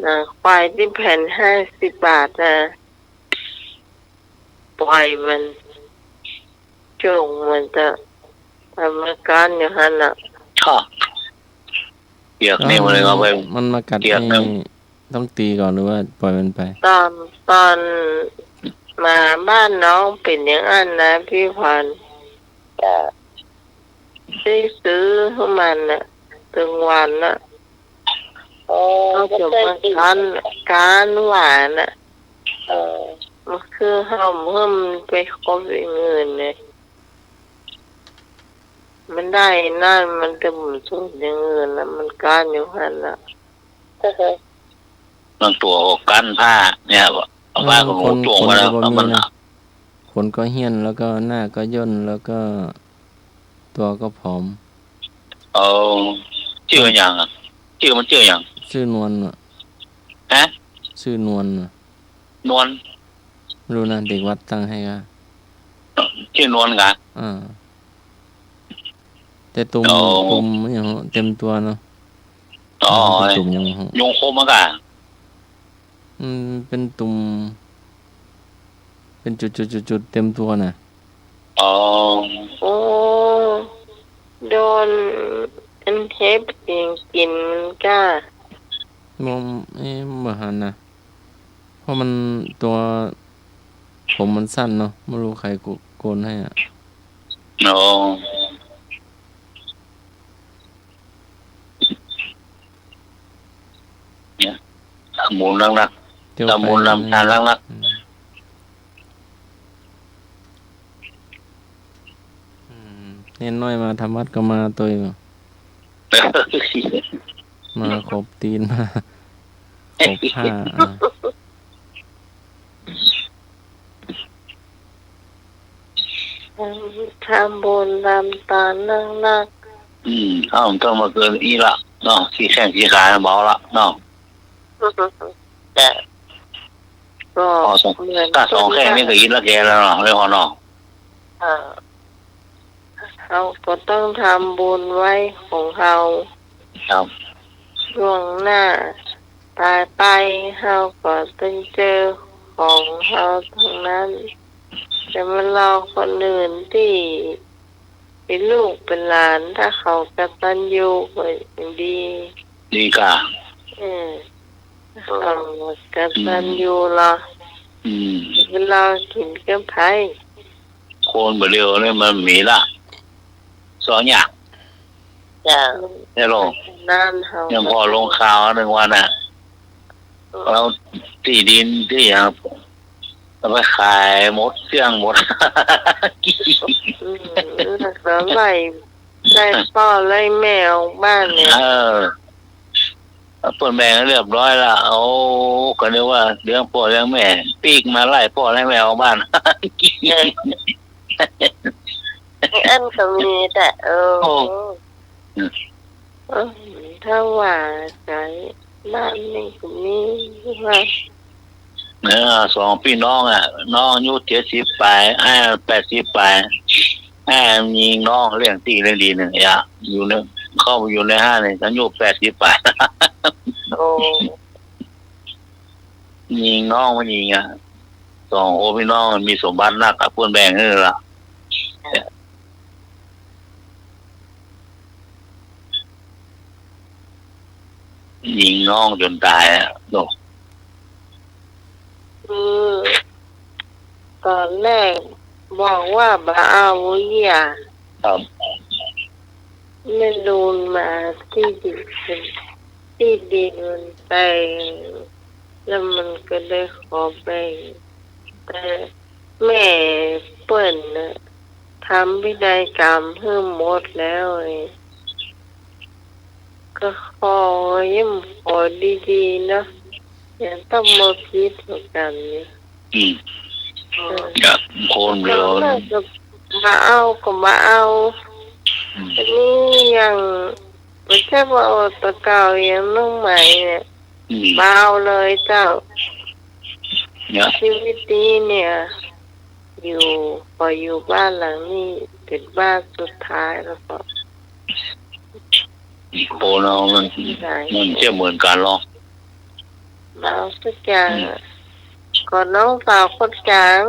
หนังควายที่แผ่น50 บาทนะปล่อยมันจงมันจะทำอาการอยู่ฮันอ่ะ ชอบเกี่ยวนี่มันเลยเอาไป มันมากัด เกลียด นี่ นะ ต้องตีก่อนหรือว่าปล่อยมันไป ตอนมาบ้านน้องเป็นอย่างนั้นนะพี่พันธุ์ จ้ะ ได้ซื้อให้มันน่ะถึงวันน่ะ โอ้ เขา ไม่ จะ เคย มา กิน การหวานน่ะ เออ มันคือห้ามเพิ่มไปคบอย่างอื่นเลยมันได้นั่นมันจะหมุนสูตรอย่างอื่นแล้วมันการอยู่หันน่ะ บางตัวก็กันผ้าเนี่ยเอาผ้าของหนูตวงมาแล้วเอามัน ขนก็เหี้ยนแล้วก็หน้าก็ย่นแล้วก็ตัวก็ผอม เอาชื่ออย่างอ่ะชื่อมันชื่ออย่าง ชื่อนวลน่ะ ฮะ ชื่อนวลน่ะ นวล ไม่รู้นะเด็กวัดตั้งให้ก็ ชื่อนวลกะ อ่าแต่ตุ่ม โอ้ ตุ่มมันอย่างเต็มตัวเนาะ อ๋อ เป็นตุ่มอย่าง ยงโคมกะ เป็นตุ่มเป็นจุดเต็มตัวน่ะ อ๋อ โอ้โดนอันเทปกินมันกล้าม องบ่หันนะเพราะมันตัวผมมันสั้นเนาะไม่รู้ใครโกนให้อ่ะ อ๋อเนี่ยหมุนรัก เดี๋ยว ๆตะมุนลำทานรัก เน้นน้อยมาทำวัดก็มาตัวอยู่ ๆ มาขบตีนมาขบผ้าอ่ะ ทำบุญทำตานั่งนัก ถ้าผมต้องมาเกินอีละเนาะที่แข้งที่ขาเบาละเนาะ จ้ะ ก็ พอสอง เหมือน ถ้าสองแข้งนี่ก็อีละแกแล้วเนาะไม่พอเนาะ อ่า เขาก็ต้องทำบุญไว้ของเขา ครับ ล่วงหน้าตายไปเขาก็ต้องเจอของเขาทั้งนั้นแต่มันเราคนอื่นที่เป็นลูกเป็นหลานถ้าเขากตัญญูก็ดี ดีกะ เขากตัญญูเรา อืม เป็นเรากินกับไผ่ โคนเบลียวเนี่ยมันมีละสองอย่าง จ้ะ เนี่ยลง นั่นเขา ยังพอลงข่าวหนึ่งวันน่ะเราที่ดินที่อย่างเราไปขายหมดเครื่องหมด รักษาไล่พ่อไล่แม่ออกบ้านเนี่ย เปิดแบ่งเรียบร้อยละโอ้ก็นึกว่าเลี้ยงพ่อเลี้ยงแม่ปีกมาไล่พ่อไล่แม่ออกบ้าน อันก็มีแต่เออถ้าว่าใจบ้านนี่ก็มีว่า เนี่ยสองพี่น้องอ่ะน้องอายุ70 ปลาย80 ปลายมีน้องเลี้ยงตีเลี้ยงดีหนึ่งอย่าอยู่ในเข้าไปอยู่ในห้าเนี่ยฉันอายุ80 ปลาย โอ้ ยิงน้องมันยิงอ่ะสองโอพี่น้องมีสมบัตินักกับเพื่อนแบ่งนี่ล่ะยิงน้องจนตายอ่ะโด คือ ตอนแรกบอกว่าบาเอาอย่า ครับ ไม่รูนมาที่ดินที่ดินมันไปแล้วมันก็ได้ขอแบ่งแต่แม่เปิ้นน่ะทำพินัยกรรมเพิ่มหมดแล้วไอ้ก็ขอยิ้มขอดีๆนะอย่าต้องมาคิดเหมือนกันเนี่ย จะโคนเดียว แล้วก็มาเอาก็มาเอาอันนี้ยังไม่ใช่ว่าเอาแตะเก่ายังน้องใหม่เนี่ยมาเอาเลยเจ้า เนี่ย ชีวิตนี้เนี่ยอยู่พออยู่บ้านหลังนี้เป็นบ้านสุดท้ายแล้วก็ โคนเอามันจะเหมือนกันหรอ มาเอาสักอย่างก่อนน้องสาวคนกลาง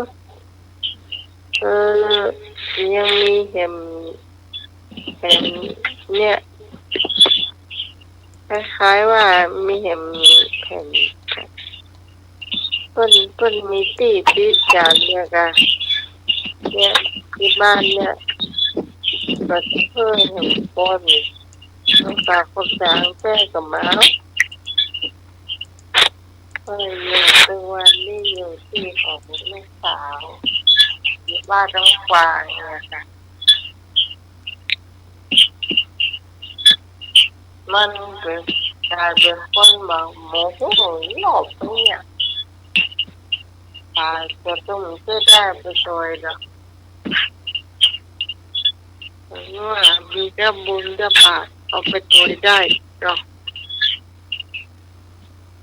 ยังมีเห็มเนี่ยคล้ายๆว่ามีเห็มแผ่นเปิ้นมีตีจานเนี่ยค่ะเนี่ยที่บ้านเนี่ยก็เพิ่มเห็มก้นน้องสาวคนกลางแม่กับม้าก็เลยอยู่เป็นวันนี้อยู่ที่ของลูกสาวอยู่บ้านน้องกวางเนี่ยค่ะมันเป็นกลายเป็นคนแบบโมโหหลบเนี่ยตายจะต้องจะได้ไปซอยละเพราะว่ามีจะบุญจะบาปเอาไปซอยได้เนาะ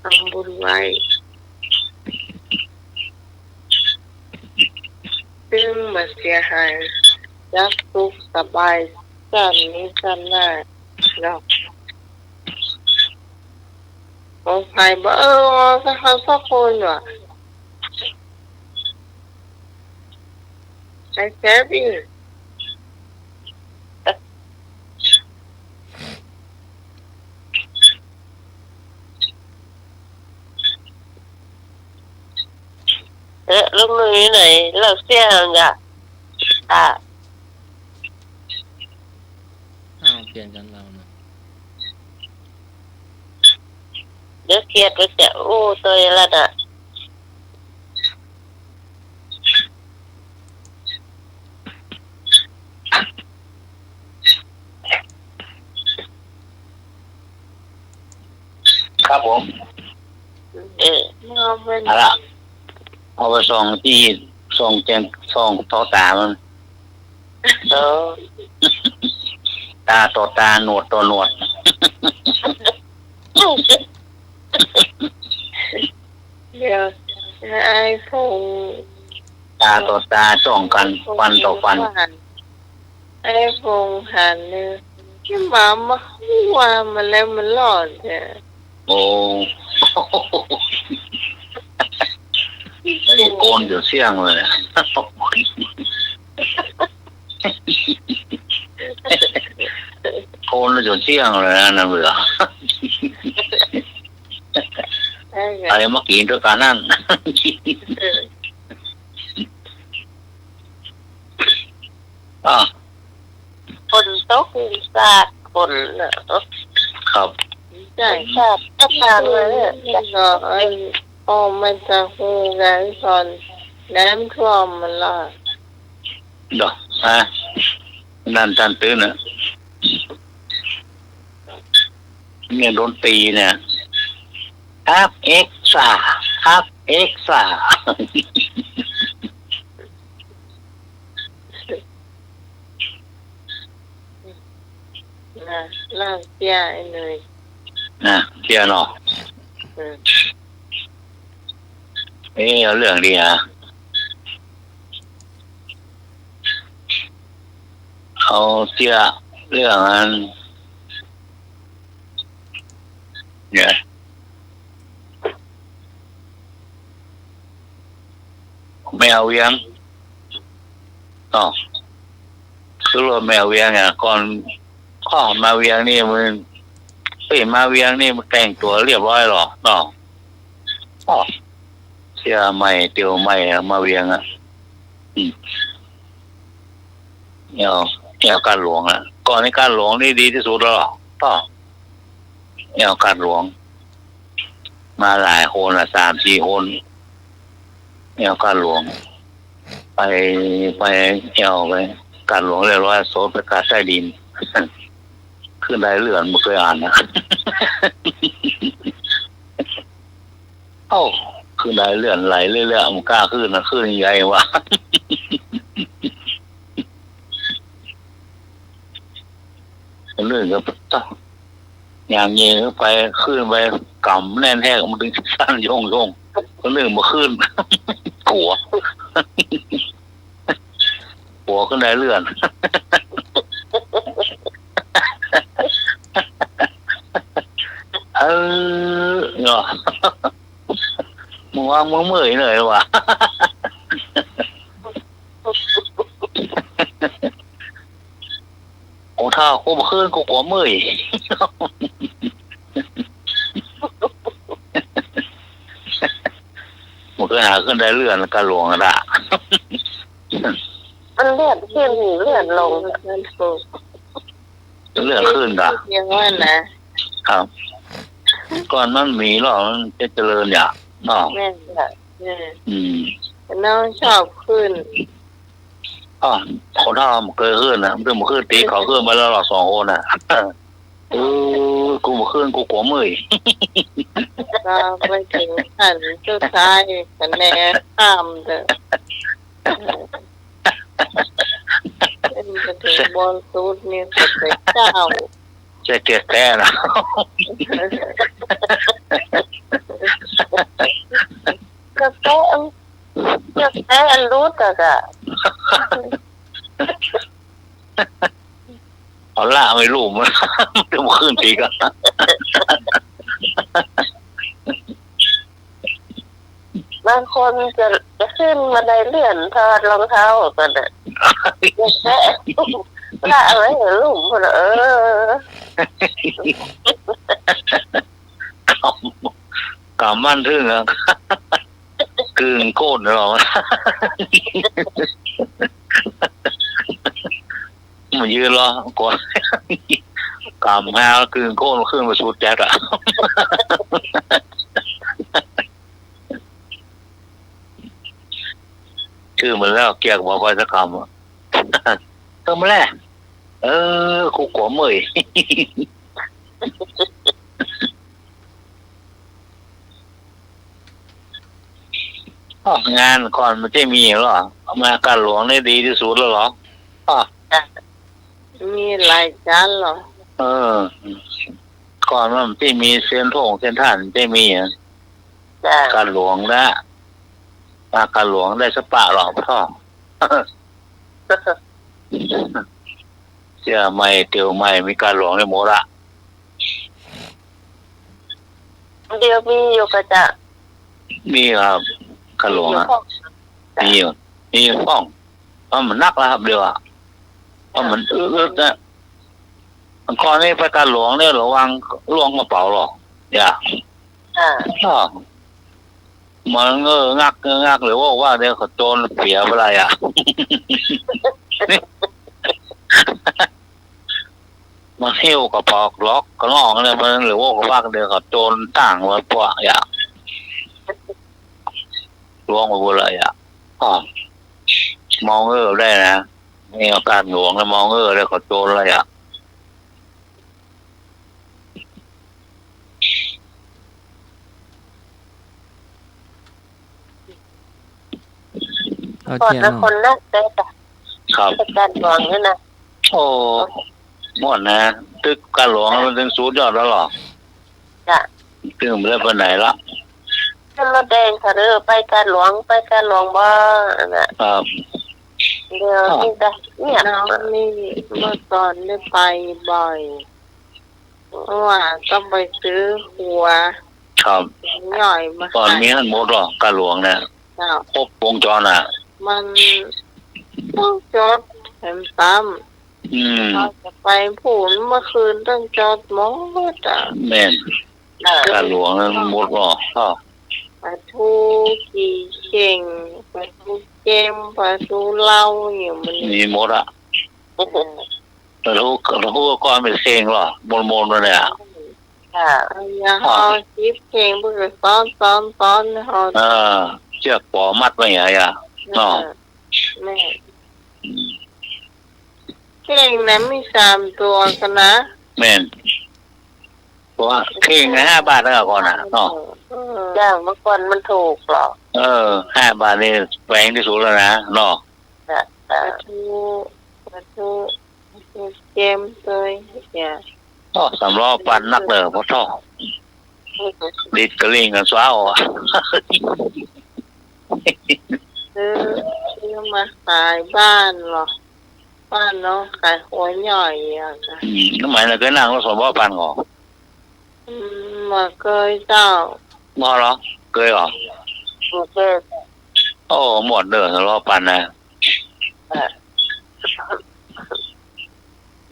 ทำบุญไว้ซึ่งมันเสียหายยักทุกข์สบายกันนี้กันหน้าเนาะของใครบอกก็เขาสักคนว่ะไอ้แซ่บอีก ลูกมือไหนเราเสียงอ่ะอ่ะ เปลี่ยนกันเรานะ เดี๋ยวเครียดไปจะโอ้ตัวละน่ะ ครับผม มาเป็น เอาละเอาไปส่องที่ส่องแจงส่องต่อตามัน ตาต่อตาหนวดต่อหนวด เดี๋ยวไอ้พง ตาต่อตาจ้องกันฟันต่อฟัน ไอ้พงหันเนี่ยที่หมามาว่ามันแล้วมันหลอดเนี่ย โอ้ไม่โกนเดี๋ยวเสี่ยงเลยโกนแล้วเดี๋ยวเสี่ยงเลยนะเบื่อ ไอ้ไง อะไรมากินด้วยกันนั่น อ่ะ คนตกสาดคนเนาะ ครับ ใช่ สาดอาจารย์เลย ก็ไอ้ออกมาจากหูกันตอนน้ำท่วมมันละ ดอกนั่นทันตื้นนะเนี่ยโดนตีเนี่ยฮับเอ็กซ์ฮับเอ็กซ์ นะล่างเสียไอ้เลย นะเชียร์เนาะเอาเรื่องดีอ่ะเอาเชียร์เรื่องอันเนี่ยแมวเวียงอ๋อคือรถแมวเวียงอ่ะก่อนข้อมาเวียงนี่มันมาเวียงนี่มันแต่งตัวเรียบร้อยหรออ๋อเชียร์ใหม่เตียวใหม่มาเวียงอ่ะ เนี่ยการหลวงอ่ะก่อนในการหลวงนี่ดีที่สุดแล้วหรอก็เนี่ยการหลวงมาหลายคนอ่ะ3-4 คนเนี่ยการหลวงไปไปการหลวงเรียกว่าโซนประกาศใต้ดินขึ้นได้เลื่อนไม่เคยอ่านนะ เอ้าขึ้นได้เลื่อนไหลเรื่อยๆมันกล้าขึ้นนะขึ้นใหญ่วะ เรื่องก็ต้องอย่างเงี้ยไปขึ้นไปกำแน่นแท้มันถึงสั้นโยงก็เรื่องมาขึ้น หัว หัวขึ้นได้เลื่อน เนาะมึงว่างมึงเมื่อยเลยวะ โอ้ถ้ากูมาขึ้นกูกลัวเมื่อย มันก็หาขึ้นได้เลื่อนการหลวงอะด่ะ มันเลื่อนขึ้นเลื่อนลง นั่นถูก เลื่อนขึ้นด่ะ ยังว่านะครับ ก่อนมันมีหรอมันจะเจริญอย่างเนาะ แม่นค่ะ Ừ. น้องชอบขึ้น อ๋อคนถ้ามันเคยขึ้นนะมันขึ้นตีเขาขึ้นมาแล้วหรอ2 คนอ่ะ กูมาขึ้นกูกลัวเมื่อย ก็ไปถึงขั้นสุดท้ายคะแนนข้ามเด้อเป็นกระถึงบอลซูดนี่ก็ไปเจ้า จะเกลียดแก่นะ ก็แค่อันรู้แต่ก็ เอาล่าไม่รู้มันจะมาขึ้นตีกัน บางคนจะขึ้นมาได้เลื่อนถอดรองเท้ากันน่ะก็แค่ละไว้ให้ลูกพุ่นกำมั่นทึ่งอ่ะกึ่งโก้นหรอ มันยืนรอก่อนกำแมวกึ่งโก้นขึ้นมาสูดแจ๊กอ่ะ ชื่อมันแล้วเกียกบอกไว้สักคำอ่ะ เติมมาแล้วกูกลัวเมื่อย งานก่อนมันจะมีหรอมาการหลวงได้ดีที่สุดแล้วหรอมีหลายจานเหรอ ก่อนมันจะมีเส้นท่านจะมีการหลวงนะมาการหลวงได้สปะหรอพ่อ เชื่อไม่เตียวไม่มีการหลวงในโมระ เดี๋ยวมีอยู่ก็จะ มีครับการหลวงนะมีฟ้องเพราะมันนักแล้วครับเดี๋ยวเพราะมันนะมันก่อนนี้ไปการหลวงเนี่ยระวังล่วงกระเป๋าหรอกอย่ามันงักหรือว่าเดี๋ยวเขาโจรเสียอะไรอ่ะ มันเที่ยวกระเป๋าล็อกกระล่องอะไรมันหรือว่าเดี๋ยวเขาโจรต่างมาพวกอย่าล่วงไปหมดเลยอ่ะมองได้นะมีอาการหลวงแล้วมองแล้วเขาโจรอะไรอ่ะคนละคนนะแต่ ครับ การหลวงนี่นะโอ้หมดนะตึกการหลวงมันถึงสูงยอดแล้วหรอจ้ะตึงไปได้ไปไหนละขึ้นรถแดงค่ะไปการหลวงบ้านนะครับเดี๋ยวนี่จ้ะเนี่ย น้องนี่เมื่อตอนได้ไปบ่อยเพราะว่าต้องไปซื้อหัว ครับ ย่อยมาตอนนี้ท่านหมดหรอการหลวงเนี่ยครบวงจรอ่ะมันต้องจดเห็นปั๊มเราจะไปผูนเมื่อคืนต้องจดหมดอ่ะแม่นการหลวงนั้นหมดหรอ ปลาทูกี่เข่งปลาทูเกมปลาทูเหล้าอยู่มัน มีหมดอะแต่รู้ก้อนเป็นเข่งหรอมนๆเลยอ่ะ ค่ะ อย่าเอาจิบเข่งเพื่อซ้อนเขา เชือกปอมัดไว้ไงอ่ะ แม่เข่งนั้นมี3 ตัวกันนะ แม่นเพราะว่าเข่งนะ5 บาทแล้วก่อนนะเนาะ ย่างเมื่อก่อนมันถูกหรอ 5 บาทนี่แพงที่สุดแล้วนะเนาะ ค่ะ ปลาทูเกมเลยอย่า สำล้อปั่นนักเลยเพราะท่อดิดกระลิ่งกันซ้าวอ่ะ ซื้อมาขายบ้านหรอบ้านน้องขายหัวใหญ่อะค่ะ ทำไมเราเคยนั่งรถสมล้อปั่นก่อน มาเคยเจ้า มอเหรอเคยเหรอ โอเค หมดเด้อสำล้อปั่นนะ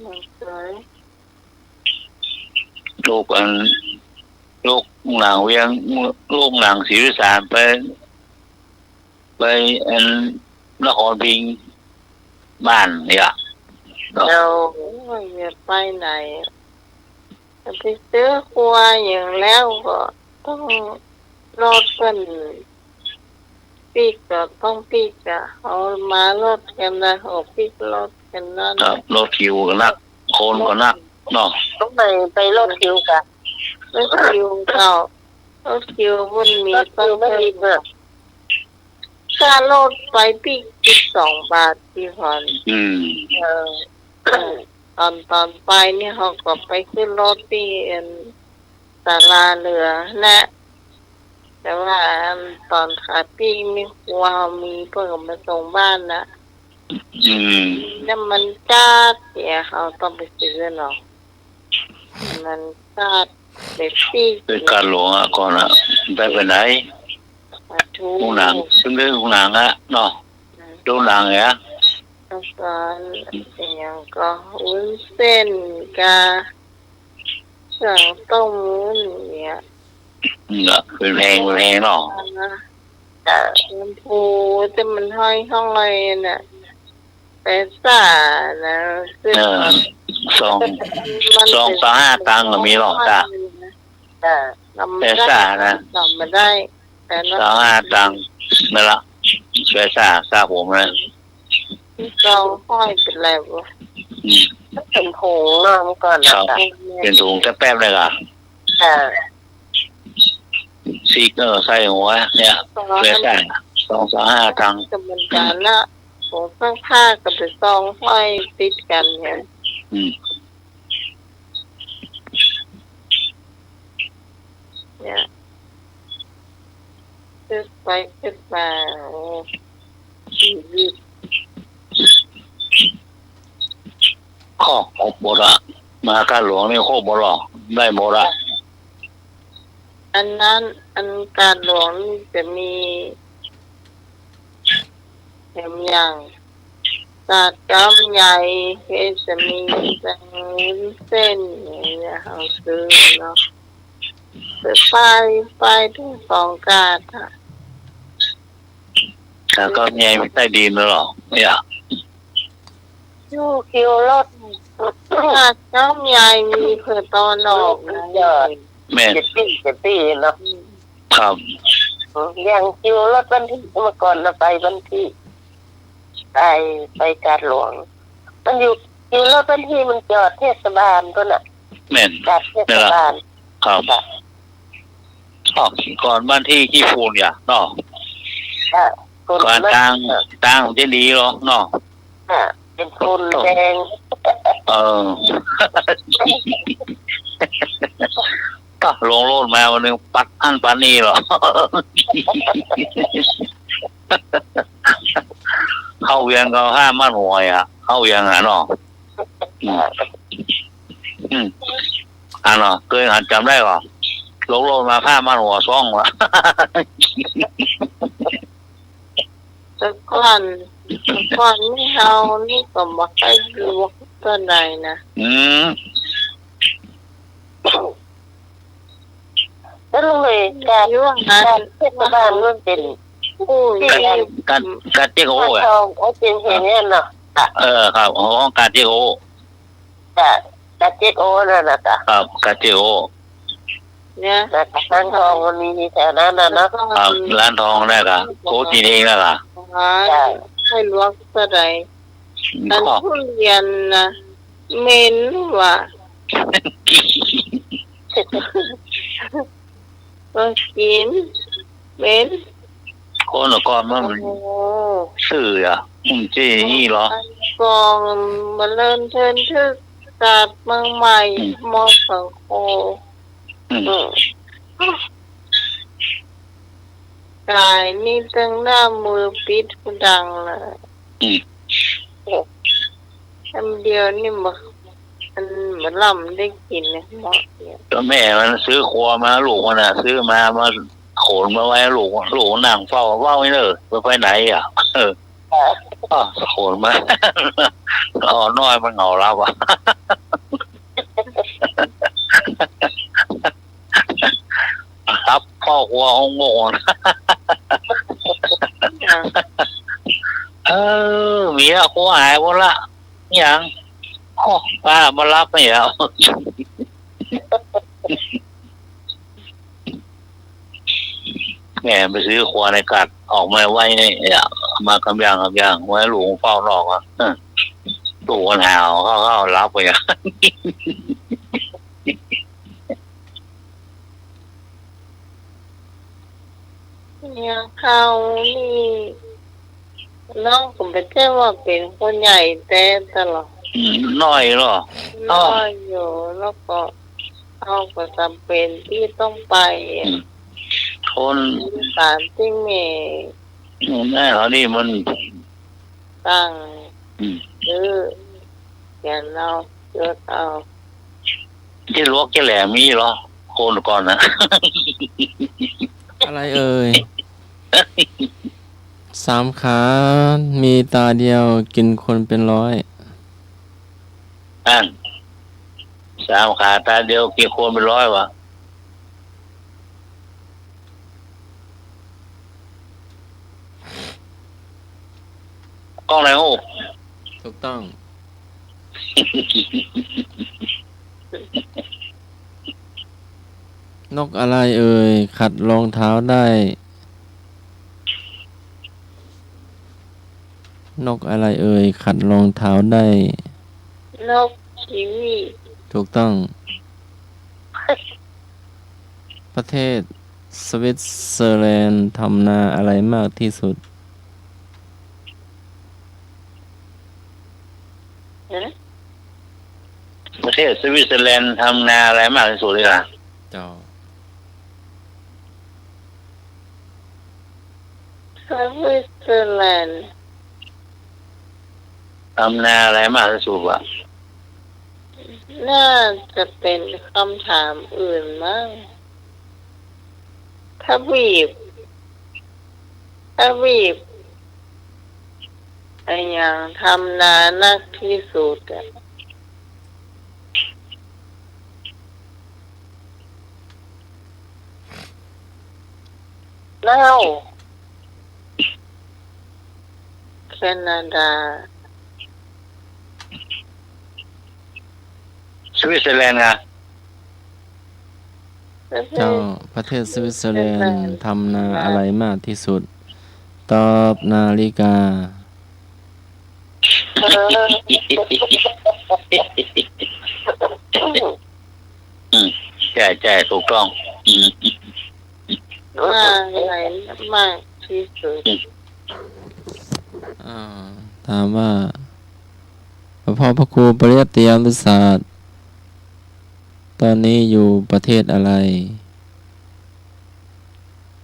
มาเคย ลูกหนังเวียงลูกหนังศรีวิสารไปนครพิงค์บ้านเนี่ย เรา จะไปไหนจะไปซื้อครัวอย่างแล้วก็ต้องรถเป็นปีกก็ต้องปีกอะเอามารถกันนะเอาปีกรถกันนั่น รถคิวก็นักโคนก็นักเนาะ ต้องไปรถคิวกัน รถคิวเก่ารถคิวมันมี รถคิวไม่ดีเมื่อ ค่ารถไปปีก12 บาทที่ผ่อน ตอนไปนี่เขาก็ไปขึ้นรถที่ศาลาเรือนะแต่ว่าตอนขาปีมีครัวมีเพิ่งมาส่งบ้านนะน้ำมันจัดเสียเขาต้องไปซื้อเนาะมันจัดเด็กปี เป็นการหลวงอ่ะก่อนอ่ะไปไหน ปลาทู โรงหนังซึ่งเรื่องโรงหนังอ่ะเนาะดูหนังเนี่ย แล้วก็อย่างก็วุ้นเส้นกาสั่งต้มวุ้นเนี่ย เป็นแพงเนาะ ชมพูแต่มันห้อยน่ะแต่ซ่านะซึ่ง ซอง5 ตังค์ก็มีหรอกจ้ะ แต่ซ่านะ จำมาได้แต่ละ 5 ตังค์นั่นละเสื้อซ่าผมนะ เราห้อยเป็นไรวะ เป็นผงเนาะเมื่อก่อนนะ เป็นถุงแป๊บๆเลยอ่ะ ค่ะ ซีกใส่หัวเนี่ยเสื้อซ่า5 ตังค์ กำลังการละผมข้างผ้ากับเป็นซองห้อยติดกันเนี่ยเนี่ยขึ้นไปขึ้นมาโอ้ชีวิต ข้อครบหมดอะมาการหลวงนี่ครบหมดหรอได้หมดอะ อันนั้นอันการหลวงจะมีแถมอย่างศาสตร์กรรมใหญ่จะมีจังเส้นอย่างเงี้ยเขาซื้อเนาะไปถึง2 กาดค่ะ แต่ก็ใหญ่ไม่ได้ดีเลยหรอเนี่ย ยูคิวรถ ศาสตร์กรรมใหญ่มีเพื่อตอนออกนะ ยอด แม่น 70 เนาะ ครับ อย่างคิวรถวันที่เมื่อก่อนเราไปวันที่ไปการหลวงมันอยู่คิวรถวันที่มันจอดเทศบาลตัวน่ะ แม่น จอดเทศบาล ครับก่อนบ้านที่ขี้ฟูนอย่าเนาะ ค่ะ ก่อนตั้งจะดีหรอเนาะ เป็นคนแดง ก็ลงโลดมาวันนึงปัดอันปานนี่หรอ เข้าเวียงก็5 มั่นหวยอ่ะเข้าเวียงอ่ะเนาะเนาะเคยหัดจำได้ป่ะลงโลดมา5 มั่นหัวซ่องวะ แต่ก่อนนี่เฮานี่ก็บ่ค่อยดูตัวใดนะ แล้วเลยการ ยุ่ง การเทศบาลมันเป็น ผู้ที่ การเจ๊โอ้ ทองโอ้เป็นเห็นเนี่ยเนาะ ครับอ๋อการเจ๊โอ จ้ะการเจ็ดโอ้นั่นน่ะจ้ะ ครับการเจ๊โอ เนี่ย นะคะร้านทองมันมีแถวนั้นน่ะเนาะ ครับร้านทองได้กะโกจีนเองได้กะ หาให้ลวกเท่าไหร่อัน ก็ ทุเรียนนะเหม็นว่ะก็กินเหม็น คนก่อนมัน โอ้ สื่ออ่ะจีนี่เหรอก องมาเลิ่นเทินทึกศาสตร์เมืองใหม่มอสังโค อืม กายนี่ตั้งหน้ามือปิดหูดังเลย อืม คำเดียวนี่มันล่ำได้กินเนี่ยเหมาะเนี่ย ก็แม่มันซื้อครัวมาลูกมันอ่ะ ซื้อมาโขนมาไว้ลูกนั่งเฝ้าไม่เลิกไปไหนอ่ะก็โขนมาอ๋อน้อยมันเหงารับอ่ะครับพ่อครัวองงงเมียครัวหายหมดละยังป้ามารับไม่แล้วแม่ไปซื้อครัวในกัดออกมาไว้เนี่ยมากำยางไว้หลวงเฝ้านอกอ่ะตู่กันหาวเข้ารับไปอ่ะ เนี่ยเขานี่น้องผมไปแจ้งว่าเป็นคนใหญ่แต่ตลอด น้อยเหรอ น้อยอยู่แล้วก็เขาก็จำเป็นที่ต้องไป คน สารที่เม แม่เขานี่มัน ตั้งซื้ออย่าเราเลือกเอา ที่ลวกที่แหลมมีเหรอโคนก่อนนะ อะไรเอ่ย 3 ขา มีตาเดียวกินคนเป็นร้อย อัน3 ขาตาเดียวกี่คนเป็น100วะกล้องไหนโอ้ ถูกต้อง นกอะไรเอ่ย ขัดรองเท้าได้ นกอะไรเอ่ย ขัดรองเท้าได้ นกชีวี ถูกต้อง ประเทศสวิตเซอร์แลนด์ทำนาอะไรมากที่สุด ประเทศสวิตเซอร์แลนด์ทำนาอะไรมากที่สุดเลยล่ะ เจ้า สวิตเซอร์แลนด์ ทำนาอะไรมากที่สุดวะ น่าจะเป็นคำถามอื่นมั้งทวีปไอ้อย่างทำนานักที่สุดอะ เน่า แคนาดา สวิตเซอร์แลนด์ไง เจ้า ประเทศสวิตเซอร์แลนด์ทำนาอะไรมากที่สุด ตอบนาฬิกา ใช่ถูกต้อง มาอะไรมากที่สุด ถามว่าพ่อพระครูปริยัติยานุศาสตร์ตอนนี้อยู่ประเทศอะไร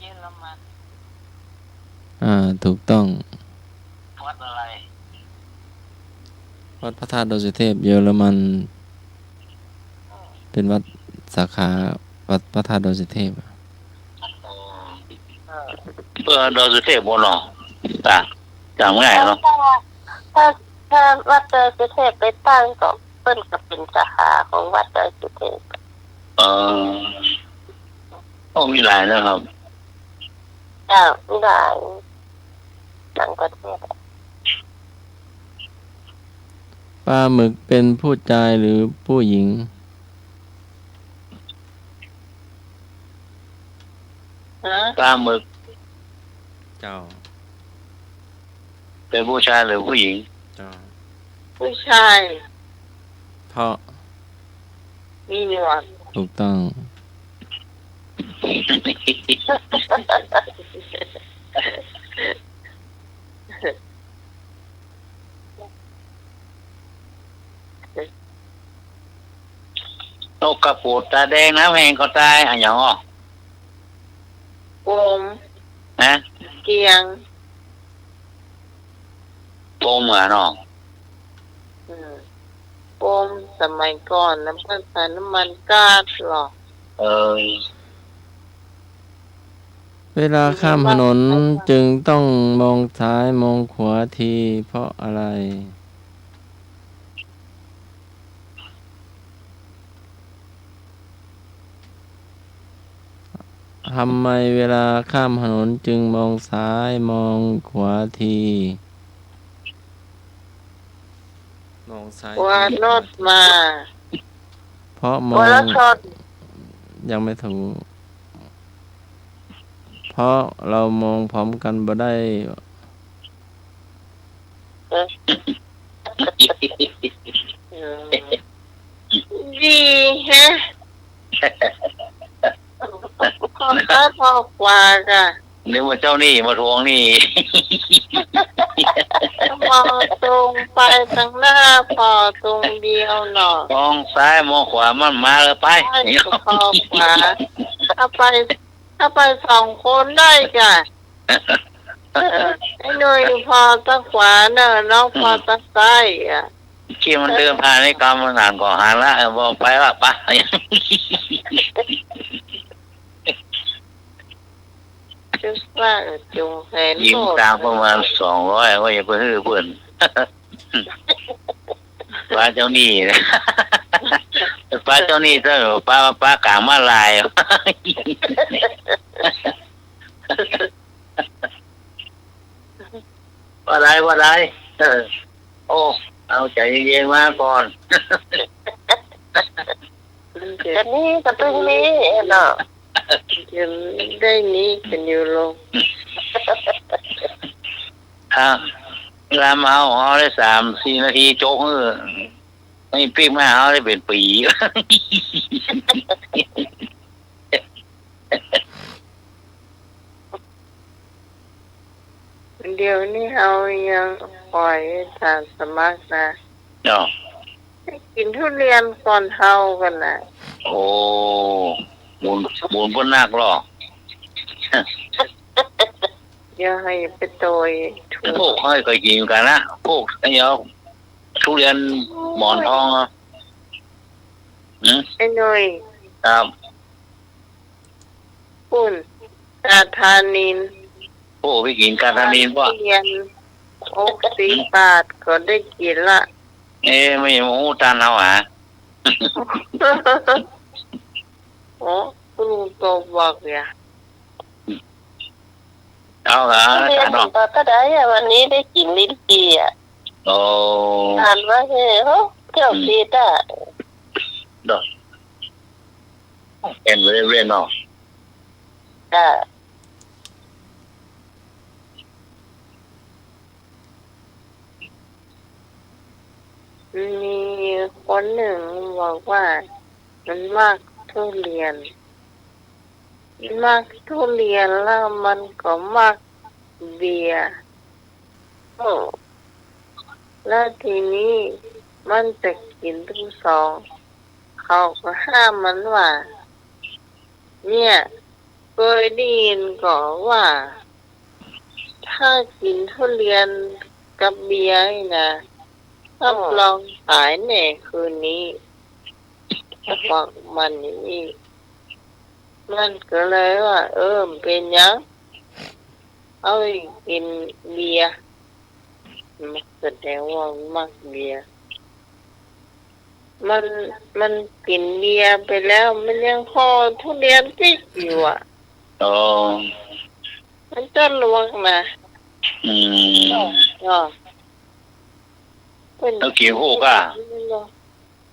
เยอรมัน ถูกต้อง วัดอะไร วัดพระธาตุดอยสุเทพเยอรมัน เป็นวัดสาขาวัดพระธาตุดอยสุเทพ ดอยสุเทพบนหรอตาจำง่ายเนาะ ถ้าวัดดอยสุเทพไปตั้งก็เปิ้นก็เป็นสาขาของวัดดอยสุเทพ เออ มีหลายนะครับ จ้าไม่ได้ต่างประเทศ ปลาหมึกเป็นผู้ชายหรือผู้หญิง ฮะ ปลาหมึก เจ้า เป็นผู้ชายหรือผู้หญิง เจ้า ผู้ชาย เพราะ มีหนวด ถูกต้อง นกกระปูดตาแดงน้ำแหงก็ตายอันอย่างอ่ะ โกม นะ เกียง โปมเหมือนน้อง อืมโกมสมัยก่อนน้ำมันใส่น้ำมันก๊าซหรอก เออ เวลาข้ามถนนจึงต้องมองซ้ายมองขวาทีเพราะอะไร ทำไมเวลาข้ามถนนจึงมองซ้ายมองขวาที มองซ้าย ว่ารถมา เพราะมอ ว่าง รถชน ยังไม่ถูก เพราะเรามองพร้อมกันบ่ได้ ดีแฮะขอค่าพอกว่าก่ะ นึกว่าเจ้าหนี้มาทวงหนี้ มองตรงไปทางหน้าพอตรงเดียวหน่อย มองซ้ายมองขวามันมาเลยไป ได้ก็พอขวาถ้าไปสองคนได้ก่ะไอ้หน่วยพอตั้งขวาเนอะน้องพอตั้งซ้ายอ่ะ ที่มันเดินผ่านในกรรมมันนานก่อนหาละบอกไปว่าปะ จุดว่าจงแขน ยิ้ม โลด ตามประมาณ200ว่าอย่าไปฮื้อเพื่อน ป้าเจ้าหนี้นะ ป้าเจ้าหนี้เจ้าป้ากลางมาลาย ว่าไรเออโอ้เอาใจเย็นๆมาก่อน กันนี้กับตรงนี้เนาะ จะได้หนี้กันอยู่ลง เวลามาเอาได้3-4 นาทีโจ๊กไม่ปีกไม่เอาได้เป็นปี เดี๋ยวนี้เอายังปล่อยให้ทานสมัครนะ เนาะ ให้กินทุเรียนก่อนเฮากันนะ โอ้บุญบนนักหรอก อย่าให้ไปโตยถู พวก ก เขาเคยกินกันนะพวกไอ้เนาะทุเรียนหมอนทองอ่ะ ไอ้หน่อย ครับ คุณตาธานิน พวกไปกินกาทานินป่ะ เรียน60 บาทก็ได้กินละ ไม่หมูตานเอาอ่ะ โอ้คุณลุงโตบอกอย่า เอาเหรอ เรียน ตาน้อง ต่อก็ได้อะวันนี้ได้กินลิ้นจี่อ่ะ โอ้ อ่านว่าเฮ้ยเจ้าพีต้า ดอกเอ็นเรียนเนาะ จ้า มีคนหนึ่งบอกว่ามันมากทุเรียนมากทุเรียนแล้วมันก็มากเบียร์ อืม แล้วทีนี้มันจะกินทั้งสอง เขาก็ห้ามมันว่า เนี่ยเคยได้ยินก่อนว่า ถ้ากินทุเรียนกับเบียร์นี่นะรับรองหายแน่คืนนี้บอกมันอย่างนี้มันก็เลยว่า มันเป็นหยังเอาไปกินเบียร์มันแสดงว่ามักเบียร์มันกินเบียร์ไปแล้วมันยังพอทุเรียนติดอยู่อ่ะ อ๋อ มันจะลวกนะ อืม ก็เป็น แล้วกินหูกอ่ะ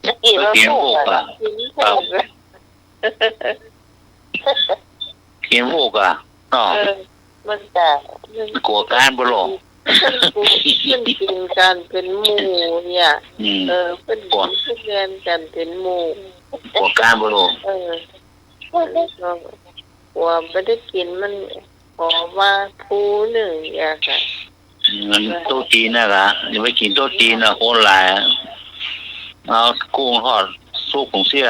จะกิน แล้ว แล้ว กิน ถู หู ก กอ่ะ กินถูกอะ กินหูกอ่ะอ๋อ มัน จ้ะ มัน กลัวการบ่ลง มันกินกันเป็นหมู่เนี่ย อืม เป็นกินทุเรียนกันเป็นหมู่ กลัวการบ่ลง ก็กลัวไม่ได้กินมันขอว่าผู้หนึ่งอย่างค่ะ มันโต๊ะจีนน่ะล่ะอย่าไปกินโต๊ะจีนน่ะโคตรหลายเอากุ้งทอดซุปของเสีย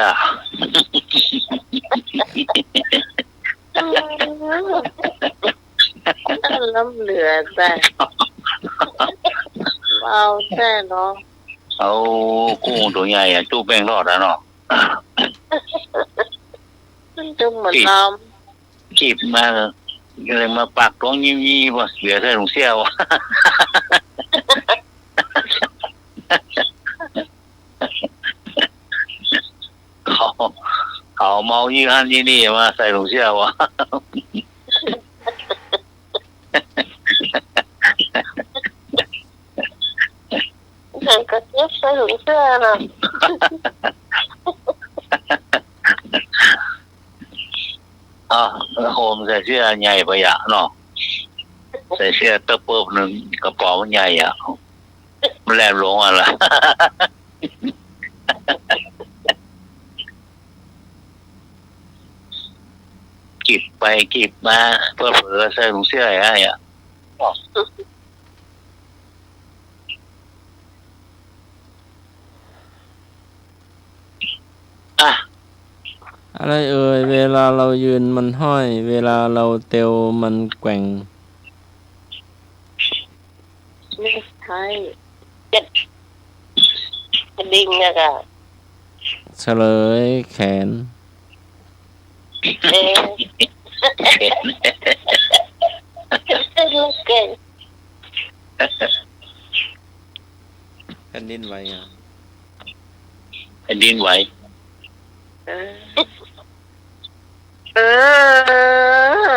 ล้ำเหลือแต่เอาแต่เนาะ เอากุ้งตัวใหญ่อ่ะจุ๊บแป้งทอดอ่ะเนาะ มันจะเหมือนล จีบมาเลยมาปักร้องยิ้มๆว่าเสียใส่ของเสียวะ เขาเขาเมายี่ห้านยี่นี่มาใส่ของเสียวะ เห็นกระเจี๊ยบใส่ถุงเสื้อน่ะ อ่ะโฮมใส่เสื้อใหญ่ไปอ่ะเนาะใส่เสื้อตะเปิบหนึ่งกระเป๋ามันใหญ่อ่ะมันแลบลงอ่ะล่ะ กิบไปกิบมาเพื่อเผลอใส่ถุงเสื้อไอ้อ่ะอ่ะ อะไรเอ่ยเวลาเรายืนมันห้อย เวลาเราเตวมันแกว่ง ำไม่ใช่ กระดิ่งเนี่ยค่ะ เฉลยแขน เอ๊ะลูกเก่ง แผ่นดินไหวอ่ะ แผ่นดินไหว เอ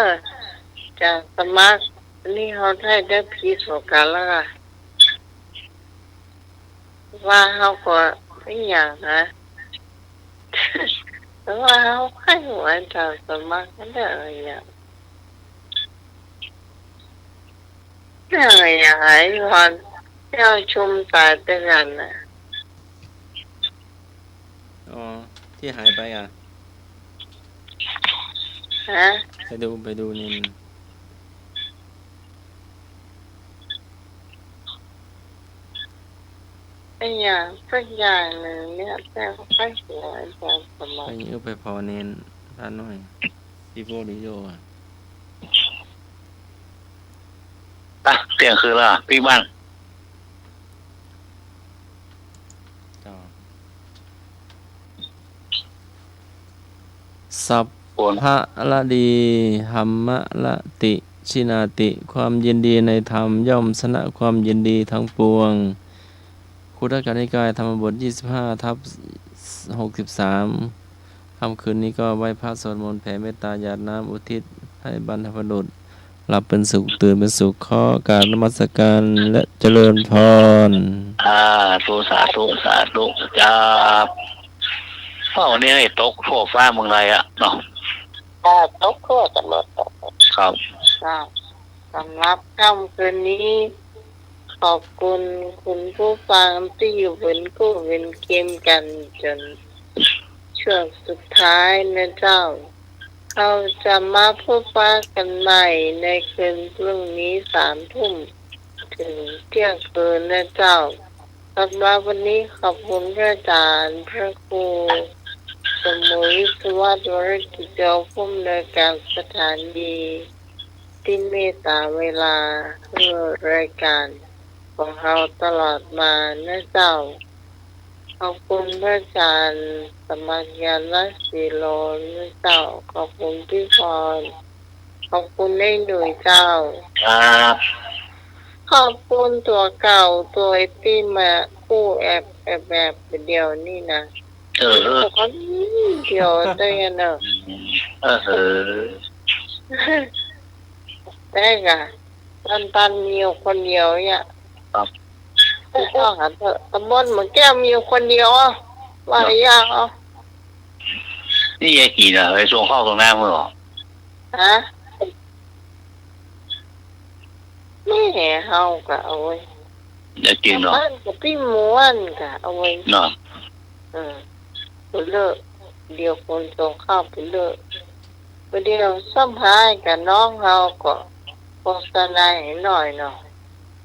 อจากสมัครนี่เขาได้พีสงกันแล้วค่ะว่าเขาก็ไม่อย่างนะแต่ว่าเขาให้หัวจากสมัครนั่นอะไรอย่างนั่นอะไรอย่างไรพอนเจ้าชมตาเตือนน่ะ อ๋อ ที่หายไปอ่ะ ฮะ ไปดูนี่ ไอ้อย่างสักอย่างหนึ่งเนี่ยแต่เขาให้หัวจากสมั ไป คร ยื้อไปพอเน้นท่านหน่อยพี่โฟดิโยอ่ะ อ่ะเที่ยงคืนละพี่บ้าน ต่อสัพ ฝน พะละดีหัมมะละติชินาติ ความยินดีในธรรมย่อมชนะความยินดีทั้งปวงคุตกนิกายธรรมบท 25/63 ค่ำคืนนี้ก็ไหว้พระสวดมนต์แผ่เมตตาหยาดน้ำอุทิศให้บรรพบุรุษหลับเป็นสุขตื่นเป็นสุขขอการนมัสการและเจริญพร สาธุจ้าวันนี้ให้ตกทั่วฟ้าเมืองไรอ่ะเนาะ ถ้าตกขั้วกันหมด ครับ ค่ะสำหรับค่ำคืนนี้ ขอบคุณคุณผู้ฟังที่อยู่บนกู้เวนเกมกันจนช่วงสุดท้ายนะเจ้า เราจะมาพบปะกันใหม่ในคืนพรุ่งนี้3 ทุ่มถึงเที่ยงคืนนะเจ้าสำหรับวันนี้ขอบคุณพระอาจารย์พระครูสมุยสวัสดิ์วรกิจเจ้าผู้อำนวยการสถานีที่เมตตาเวลาเพื่อรายการของเราตลอดมานะเจ้า ขอบคุณพระอาจารย์สมัครยานรัศิโลนะเจ้า ขอบคุณพี่พร ขอบคุณไอ้หนุ่ยเจ้า ครับ ขอบคุณตัวเก่าตัวที่มาคู่แอบเดียวนี่นะ เออ แต่ก็เดียวได้เนอะ เออ ได้ค่ะตันมีอยู่คนเดียวเนี่ย ครับ ไม่ต้องหาเถอะตำบลเหมือนแก้วมีอยู่คนเดียวอ่ะว่าอะไรยากอ่ะ นี่ยายกี่น่ะไปส่งเข้าตรงหน้ามือหรอ ฮะไม่แห่เฮากะเอาไว้ ยายกินเนาะ บ้านกับพี่ม้วนกะเอาไว้ เนาะ ไปเลิกเดียวคนส่งข้าวไปเลิกไปเดียวซ้ำหายกับน้องเฮาก็โฆษณาให้หน่อยเนาะ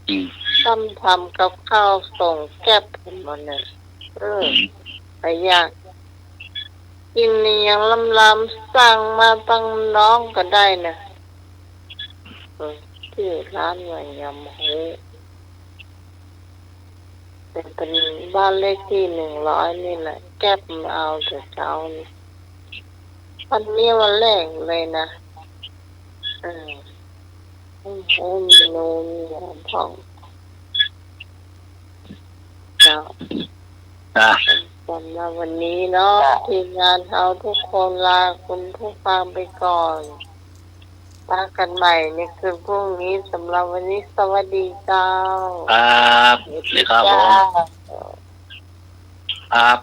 อืม ซ้ำทำกับข้าวส่งแก๊บเป็นมันเนี่ยไปอยากกินนี่ยังลำสั่งมาตั้งน้องก็ได้นะที่ร้านว่ายำหูเป็นบ้านเลขที่100นี่แหละแก๊บมาเอาแต่เช้านี่วันนี้วันแรกเลยนะโอ้โหมีโนมีหอมทองเนาะ อ่ะ สำหรับวันนี้เนาะทีมงานเราทุกคนลาคุณผู้ฟังไปก่อนพบกันใหม่ในคืนพรุ่งนี้สำหรับวันนี้สวัสดีเจ้า ครับนี่ครับผมครับ